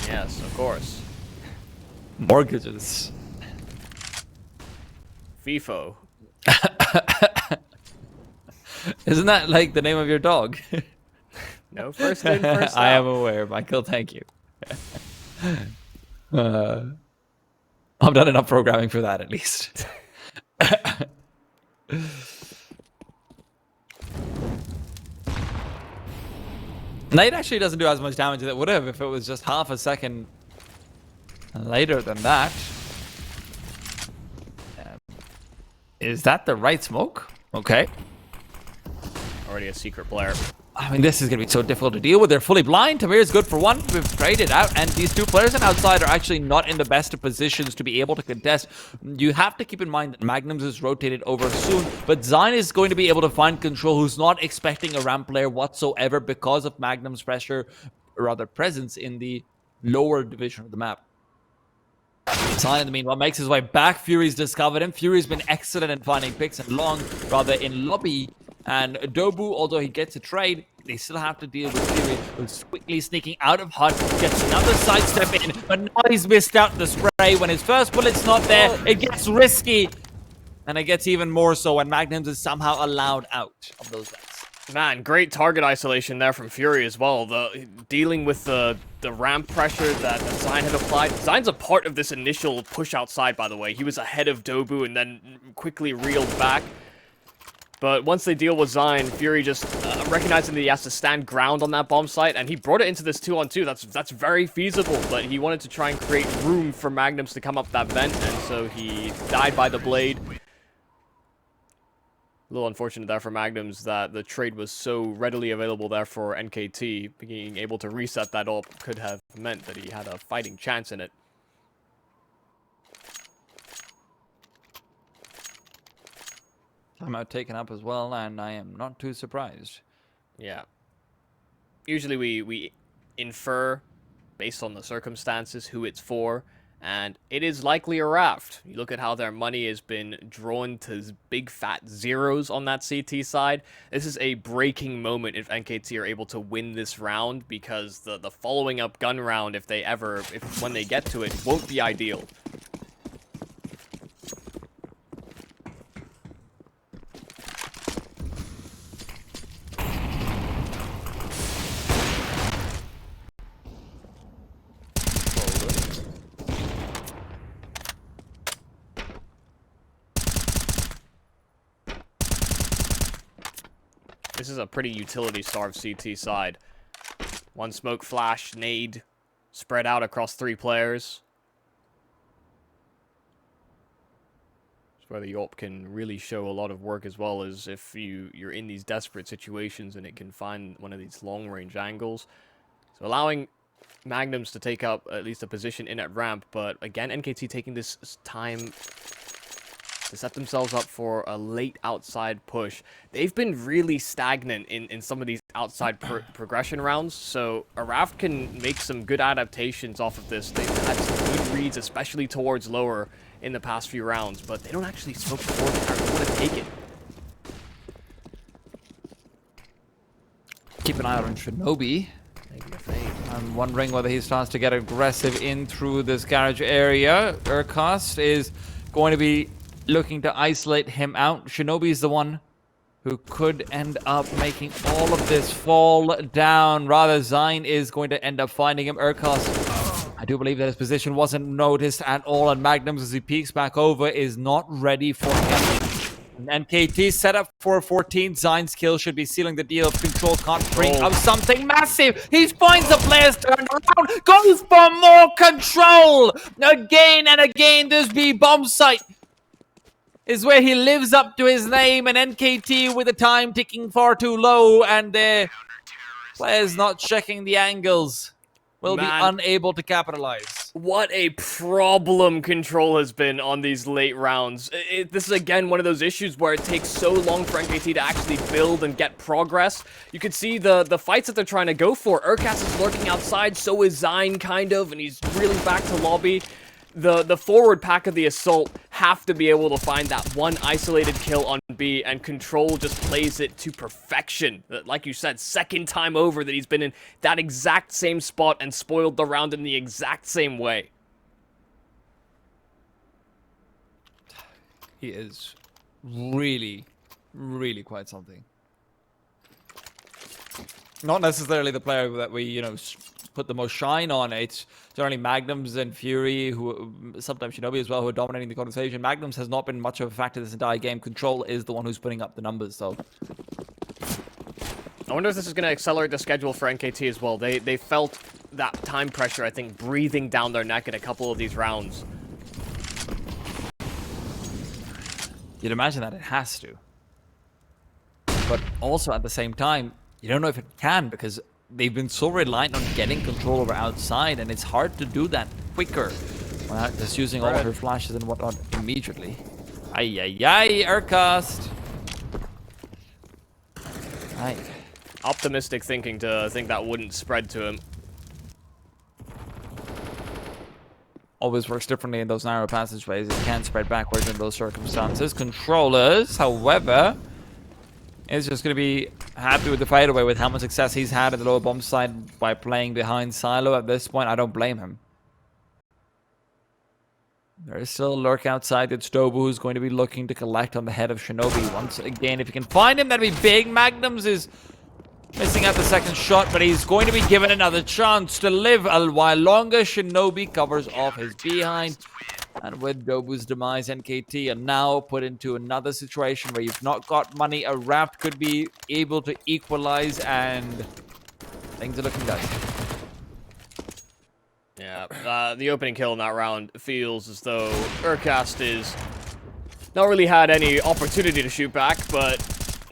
A: Yes, of course.
B: mortgages.
A: FIFO.
B: Isn't that like the name of your dog?
A: No first in, first out.
B: I am aware, Michael. Thank you. I've done enough programming for that, at least. Night actually doesn't do as much damage as it would have if it was just half a second later than that. Is that the right smoke? Okay.
A: Already a secret player.
B: I mean, this is going to be so difficult to deal with. They're fully blind. Tamir is good for one. We've traded out. And these two players on outside are actually not in the best of positions to be able to contest. You have to keep in mind that Magnums is rotated over soon. But Zion is going to be able to find control, who's not expecting a ramp player whatsoever because of Magnum's pressure, or rather presence in the lower division of the map. Zion, in the meanwhile, makes his way back. Fury's discovered him. Fury's been excellent in finding picks and long, rather in lobby. And Dobu, although he gets a trade, they still have to deal with Fury, who's quickly sneaking out of Hut, gets another sidestep in, but now he's missed out the spray. When his first bullet's not there, it gets risky. And it gets even more so when Magnums is somehow allowed out of those vents.
A: Man, great target isolation there from Fury as well. Dealing with the ramp pressure that Zion had applied. Zion's a part of this initial push outside, by the way. He was ahead of Dobu and then quickly reeled back. But once they deal with Zion, Fury just recognizing that he has to stand ground on that bomb site, and he brought it into this 2-on-2. That's very feasible, but he wanted to try and create room for Magnums to come up that vent, and so he died by the blade. A little unfortunate there for Magnums that the trade was so readily available there for NKT. Being able to reset that up could have meant that he had a fighting chance in it.
B: Timeout taken up as well, and I am not too surprised.
A: Yeah. Usually we infer, based on the circumstances, who it's for, and it is likely ARAVT. You look at how their money has been drawn to big fat zeros on that CT side. This is a breaking moment if NKT are able to win this round, because the following up gun round, when they get to it, won't be ideal. This is a pretty utility-starved CT side. One smoke flash, nade, spread out across 3 players. It's where the AWP can really show a lot of work, as well as if you're in these desperate situations and it can find one of these long-range angles. So allowing Magnums to take up at least a position in at ramp, but again, NKT taking this time to set themselves up for a late outside push. They've been really stagnant in some of these outside progression rounds, so ARAVT can make some good adaptations off of this. They've had some good reads, especially towards lower in the past few rounds, but they don't actually smoke before they want to take it.
B: Keep an eye out on Shinobi. I'm wondering whether he starts to get aggressive in through this garage area. Urkost is going to be looking to isolate him out. Shinobi is the one who could end up making all of this fall down. Rather, Zine is going to end up finding him. Urkost, I do believe that his position wasn't noticed at all, and Magnums, as he peeks back over, is not ready for him. NKT set up for 14. Zine's kill should be sealing the deal. Control can't bring up something massive. He finds the players turned around, goes for more control. Again and again, this B bomb site is where he lives up to his name, and NKT with the time ticking far too low, and their players not checking the angles will be unable to capitalize.
A: What a problem Control has been on these late rounds. This is again one of those issues where it takes so long for NKT to actually build and get progress. You can see the fights that they're trying to go for. Urkost is lurking outside, so is Zine kind of, and he's reeling back to lobby. The forward pack of the Assault have to be able to find that one isolated kill on B, and Control just plays it to perfection. Like you said, second time over that he's been in that exact same spot and spoiled the round in the exact same way.
B: He is really, really quite something. Not necessarily the player that we, put the most shine on. It's certainly Magnums and Fury, who sometimes Shinobi as well, who are dominating the conversation. Magnums has not been much of a factor this entire game. Control is the one who's putting up the numbers, so.
A: I wonder if this is going to accelerate the schedule for NKT as well. They felt that time pressure, I think, breathing down their neck in a couple of these rounds.
B: You'd imagine that it has to. But also at the same time, you don't know if it can, because they've been so reliant on getting control over outside, and it's hard to do that quicker without just using all of her flashes and whatnot immediately. Ay, Urkost. Right.
A: Optimistic thinking to think that wouldn't spread to him.
B: Always works differently in those narrow passageways. It can spread backwards in those circumstances. Controllers, however, is just going to be happy with the fadeaway with how much success he's had at the lower bomb side by playing behind Silo at this point. I don't blame him. There is still a lurk outside. It's Dobu who's going to be looking to collect on the head of Shinobi. Once again, if you can find him, that'd be big. Magnums is missing out the second shot, but he's going to be given another chance to live a while longer. Shinobi covers off his behind. And with Dobu's demise, NKT are now put into another situation where you've not got money. ARAVT could be able to equalize, and things are looking dicey.
A: Yeah, the opening kill in that round feels as though Urcast is not really had any opportunity to shoot back, but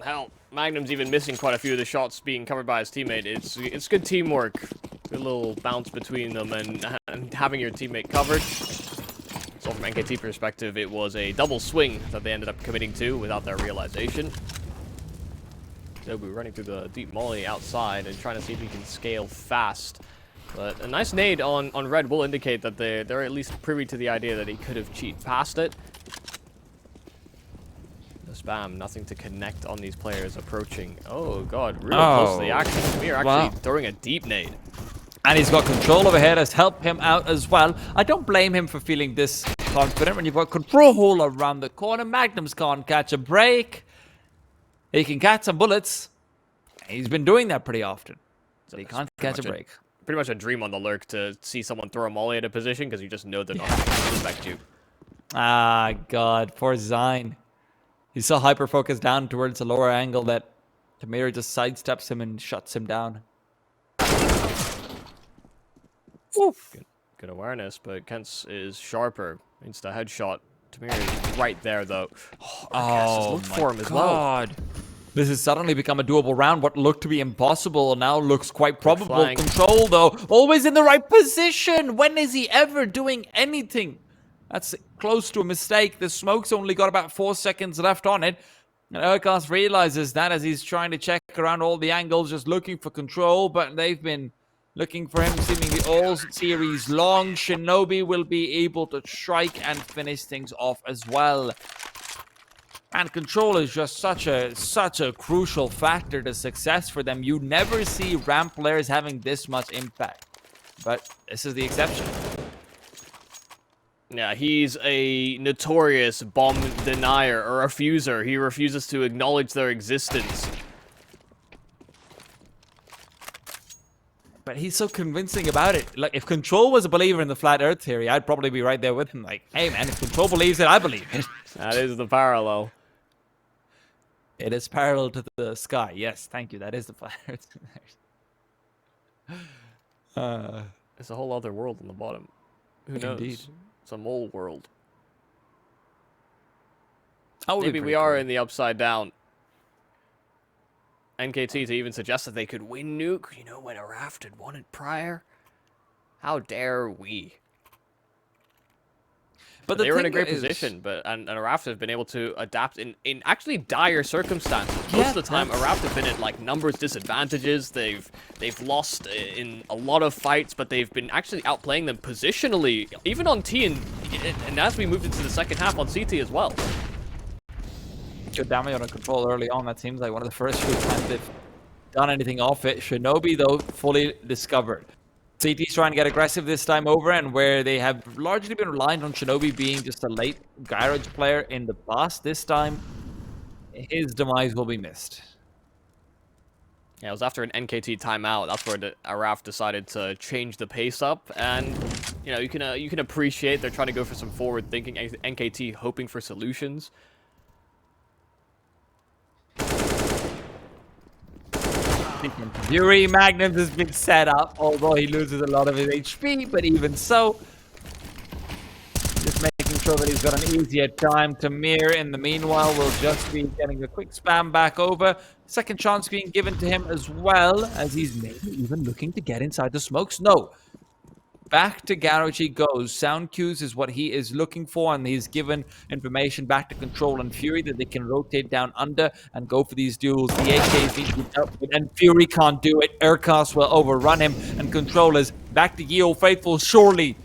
A: hell, Magnum's even missing quite a few of the shots being covered by his teammate. It's good teamwork, good little bounce between them, and having your teammate covered. So from NKT perspective, it was a double swing that they ended up committing to without their realization. Dobu running through the deep molly outside and trying to see if he can scale fast. But a nice nade on Red will indicate that they're at least privy to the idea that he could have cheated past it. No spam, nothing to connect on these players approaching. Oh god, real close to the action. Samir actually throwing a deep nade.
B: And he's got control overhead, has helped him out as well. I don't blame him for feeling this confident when you've got control around the corner. Magnums can't catch a break. He can catch some bullets. He's been doing that pretty often. So he can't catch a break.
A: Pretty much a dream on the lurk to see someone throw a molly at a position because you just know they're not going to respect you.
B: Ah, God. Poor Zine. He's so hyper-focused down towards the lower angle that Tamir just sidesteps him and shuts him down.
A: Good awareness, but Kent's is sharper. Insta headshot. Tamir is right there, though. Oh, look for him as well.
B: This has suddenly become a doable round. What looked to be impossible now looks quite probable. Control, though, always in the right position. When is he ever doing anything? That's close to a mistake. The smoke's only got about 4 seconds left on it. And Urkas realizes that as he's trying to check around all the angles, just looking for control. But they've been looking for him seemingly all series long. Shinobi will be able to strike and finish things off as well. And control is just such a crucial factor to success for them. You never see ramp players having this much impact. But this is the exception.
A: Yeah, he's a notorious bomb denier or refuser. He refuses to acknowledge their existence.
B: But he's so convincing about it. Like, if Control was a believer in the flat earth theory, I'd probably be right there with him. Like, hey man, if Control believes it, I believe it.
A: That is the parallel.
B: It is parallel to the sky. Yes, thank you. That is the flat earth.
A: It's a whole other world on the bottom. Who knows?
B: Indeed.
A: It's a mole world.
B: Maybe
A: Maybe we are in the upside down. NKT to even suggest that they could win Nuke, you know, when ARAVT had won it prior. How dare we? But they were in a great position, and ARAVT have been able to adapt in actually dire circumstances. Most of the time, ARAVT have been at like numbers disadvantages. They've lost in a lot of fights, but they've been actually outplaying them positionally, even on T and as we moved into the second half on CT as well.
B: Good damage on a Control early on. That seems like one of the first few times they've done anything off it. Shinobi, though, fully discovered. CT's trying to get aggressive this time over, and where they have largely been reliant on Shinobi being just a late garage player in the past, this time his demise will be missed.
A: Yeah, it was after an NKT timeout. That's where ARAVT decided to change the pace up, and you know, you can appreciate they're trying to go for some forward thinking. NKT hoping for solutions.
B: Fury Magnums has been set up, although he loses a lot of his HP, but even so, just making sure that he's got an easier time. Tamir, in the meanwhile, will just be getting a quick spam back over. Second chance being given to him as well, as he's maybe even looking to get inside the smokes. No. Back to garage he goes. Sound cues is what he is looking for, and he's given information back to Control and Fury that they can rotate down under and go for these duels. The AKs need to be dealt with, and Fury can't do it. Urkas will overrun him, and Control is back to Yeo Faithful. Surely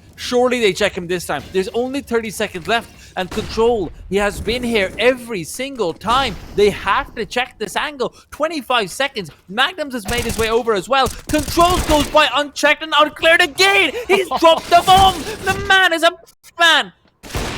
B: they check him this time. There's only 30 seconds left, and Control, he has been here every single time. They have to check this angle. 25 seconds. Magnums has made his way over as well. Control goes by unchecked and uncleared again. He's dropped the bomb. The man is a man.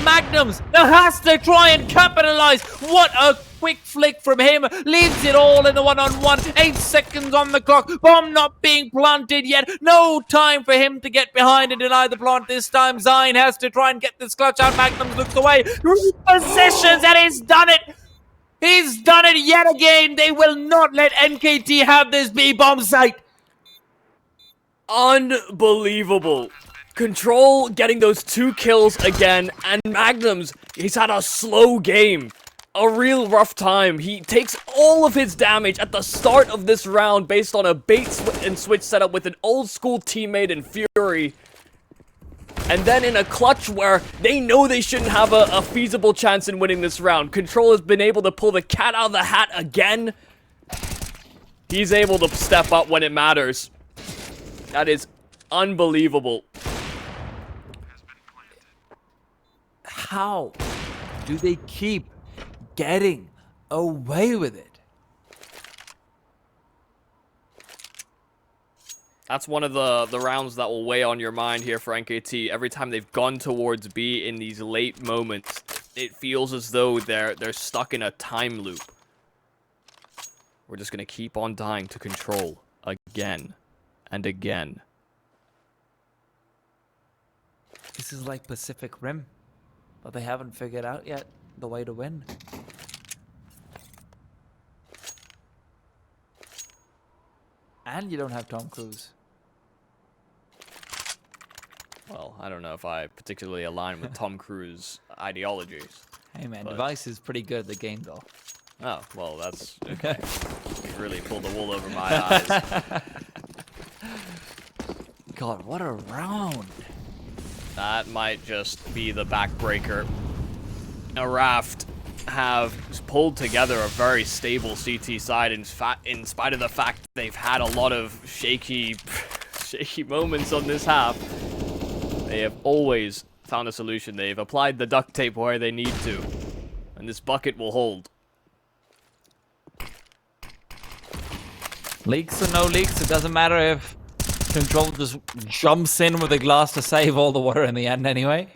B: Magnums now has to try and capitalize. What a quick flick from him. Leaves it all in the one-on-one. 8 seconds on the clock. Bomb not being planted yet. No time for him to get behind and deny the plant this time. Zine has to try and get this clutch out. Magnums looks away. Repossessions, and he's done it. He's done it yet again. They will not let NKT have this B-bomb site.
A: Unbelievable. Control getting those 2 kills again, and Magnums, he's had a slow game. A real rough time. He takes all of his damage at the start of this round based on a and switch setup with an old school teammate in Fury. And then in a clutch where they know they shouldn't have a feasible chance in winning this round, Control has been able to pull the cat out of the hat again. He's able to step up when it matters. That is unbelievable.
B: How do they keep getting away with it?
A: That's one of the rounds that will weigh on your mind here for NKT. Every time they've gone towards B in these late moments, it feels as though they're stuck in a time loop. We're just gonna keep on dying to Control again and again.
B: This is like Pacific Rim, but they haven't figured out yet the way to win. And you don't have Tom Cruise.
A: Well, I don't know if I particularly align with Tom Cruise ideologies.
B: Hey man,
A: But-
B: Device is pretty good at the game though.
A: Oh, well, that's okay. You really pulled the wool over my eyes.
B: God, what a round.
A: That might just be the backbreaker. ARAVT have pulled together a very stable CT side in spite of the fact they've had a lot of shaky moments on this half. They have always found a solution. They've applied the duct tape where they need to. And this bucket will hold.
B: Leaks or no leaks, it doesn't matter if Control just jumps in with a glass to save all the water in the end anyway.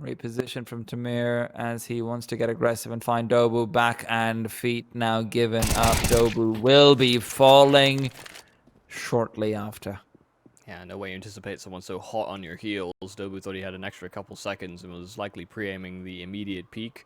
B: Reposition from Tamir as he wants to get aggressive and find Dobu. Back and feet now given up. Dobu will be falling shortly after.
A: Yeah, no way you anticipate someone so hot on your heels. Dobu thought he had an extra couple seconds and was likely pre-aiming the immediate peak.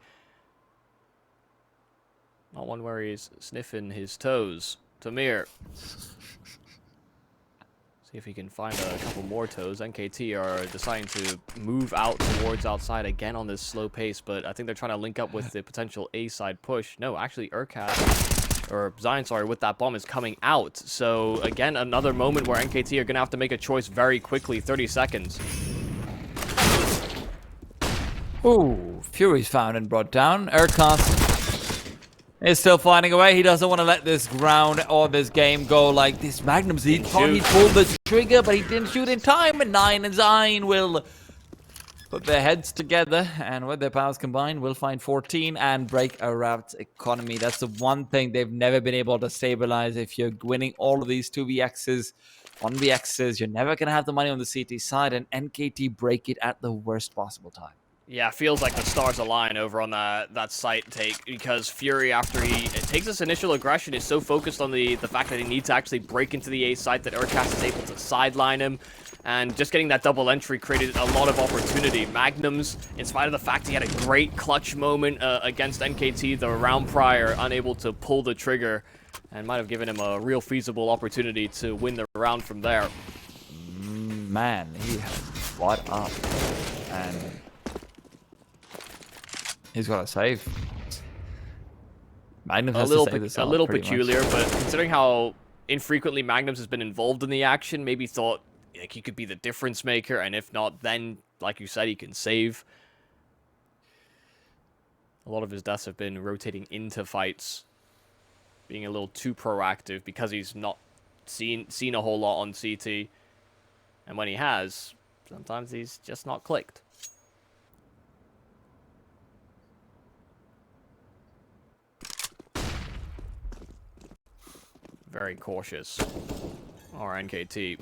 A: Not one where he's sniffing his toes. Tamir. See if he can find a couple more toes. NKT are deciding to move out towards outside again on this slow pace, but I think they're trying to link up with the potential A-side push. No, actually, Zion, sorry, with that bomb is coming out. So, again, another moment where NKT are going to have to make a choice very quickly. 30 seconds.
B: Ooh, Fury's found and brought down. Urkast is still finding away. He doesn't want to let this round or this game go like this. Magnums, he thought he pulled the trigger, but he didn't shoot in time. And Nine and Zine will put their heads together, and with their powers combined, will find 14 and break ARAVT's economy. That's the one thing they've never been able to stabilize. If you're winning all of these 2vx's, 1vx's, you're never going to have the money on the CT side, and NKT break it at the worst possible time.
A: Yeah, feels like the stars align over on that site take, because Fury, after he takes this initial aggression, is so focused on the fact that he needs to actually break into the A site that Urkast is able to sideline him, and just getting that double entry created a lot of opportunity. Magnums, in spite of the fact he had a great clutch moment against NKT the round prior, unable to pull the trigger, and might have given him a real feasible opportunity to win the round from there.
B: Man, he has fought up, and he's got to save. Magnums has to save this
A: a
B: out,
A: little
B: pretty
A: peculiar,
B: much.
A: but considering how infrequently Magnums has been involved in the action, maybe thought like he could be the difference maker, and if not, then, like you said, he can save. A lot of his deaths have been rotating into fights, being a little too proactive because he's not seen a whole lot on CT, and when he has, sometimes he's just not clicked. very cautious. Or NKT.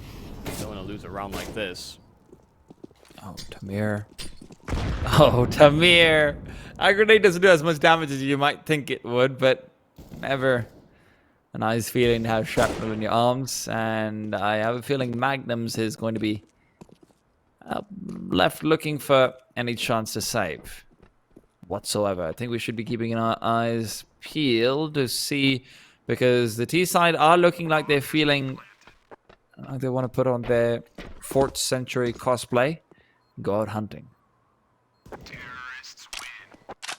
A: Don't want to lose a round like this.
B: Oh, Tamir. Oh, Tamir. A grenade doesn't do as much damage as you might think it would, but never a nice feeling to have shrapnel in your arms. And I have a feeling Magnums is going to be left looking for any chance to save whatsoever. I think we should be keeping our eyes peeled to see, because the T side are looking like they're feeling like they want to put on their 4th century cosplay, go out hunting.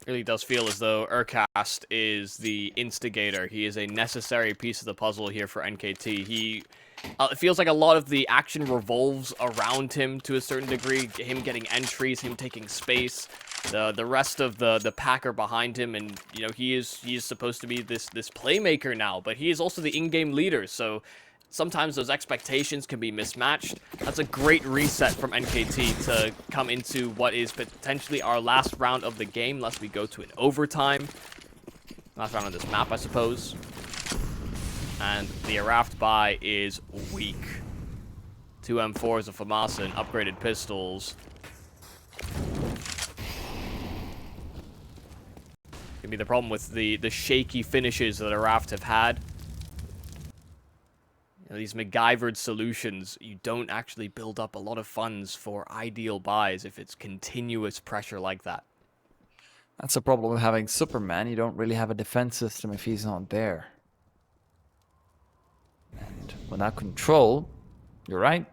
A: Really does feel as though Urcast is the instigator. He is a necessary piece of the puzzle here for NKT. It feels like a lot of the action revolves around him to a certain degree. Him getting entries, him taking space. The rest of the pack are behind him, and you know he is supposed to be this playmaker now, but he is also the in-game leader. So sometimes those expectations can be mismatched. That's a great reset from NKT to come into what is potentially our last round of the game, unless we go to an overtime. Last round of this map, I suppose. And the ARAVT buy is weak. 2 M4s of FAMASA and upgraded pistols. Gonna be the problem with the shaky finishes that ARAVT have had. You know, these MacGyvered solutions, you don't actually build up a lot of funds for ideal buys if it's continuous pressure like that.
B: That's the problem with having Superman. You don't really have a defense system if he's not there. And without control, you're right,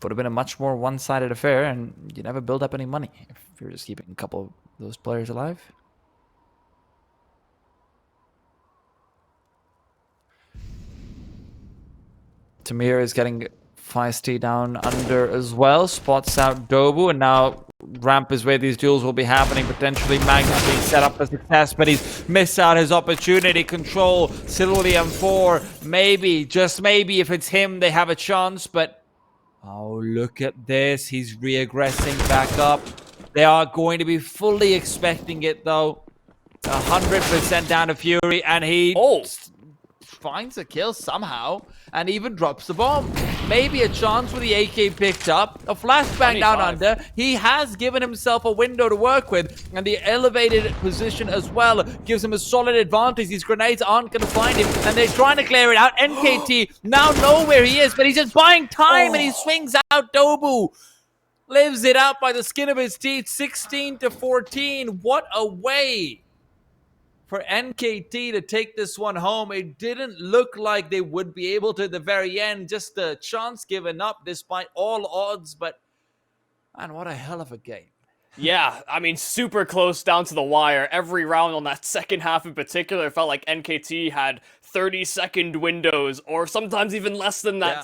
B: would have been a much more one-sided affair, and you never build up any money if you're just keeping a couple of those players alive. Tamir is getting feisty down under as well. Spots out Dobu, and now ramp is where these duels will be happening. Potentially Magnus being set up for success, but he's missed out his opportunity. Control, still the M4. Maybe, just maybe, if it's him, they have a chance, but oh, look at this. He's reaggressing back up. They are going to be fully expecting it, though. 100% down to Fury, and he finds a kill somehow, and even drops the bomb. Maybe a chance with the AK picked up. A flashbang down under. He has given himself a window to work with, and the elevated position as well gives him a solid advantage. These grenades aren't going to find him, and they're trying to clear it out. NKT now know where he is, but he's just buying time, and he swings out. Dobu lives it out by the skin of his teeth. 16-14. What a way for NKT to take this one home. It didn't look like they would be able to at the very end. Just a chance given up despite all odds. But, man, what a hell of a game.
A: Yeah, I mean, super close down to the wire. Every round on that second half in particular, it felt like NKT had 30-second windows, or sometimes even less than that.
B: Yeah.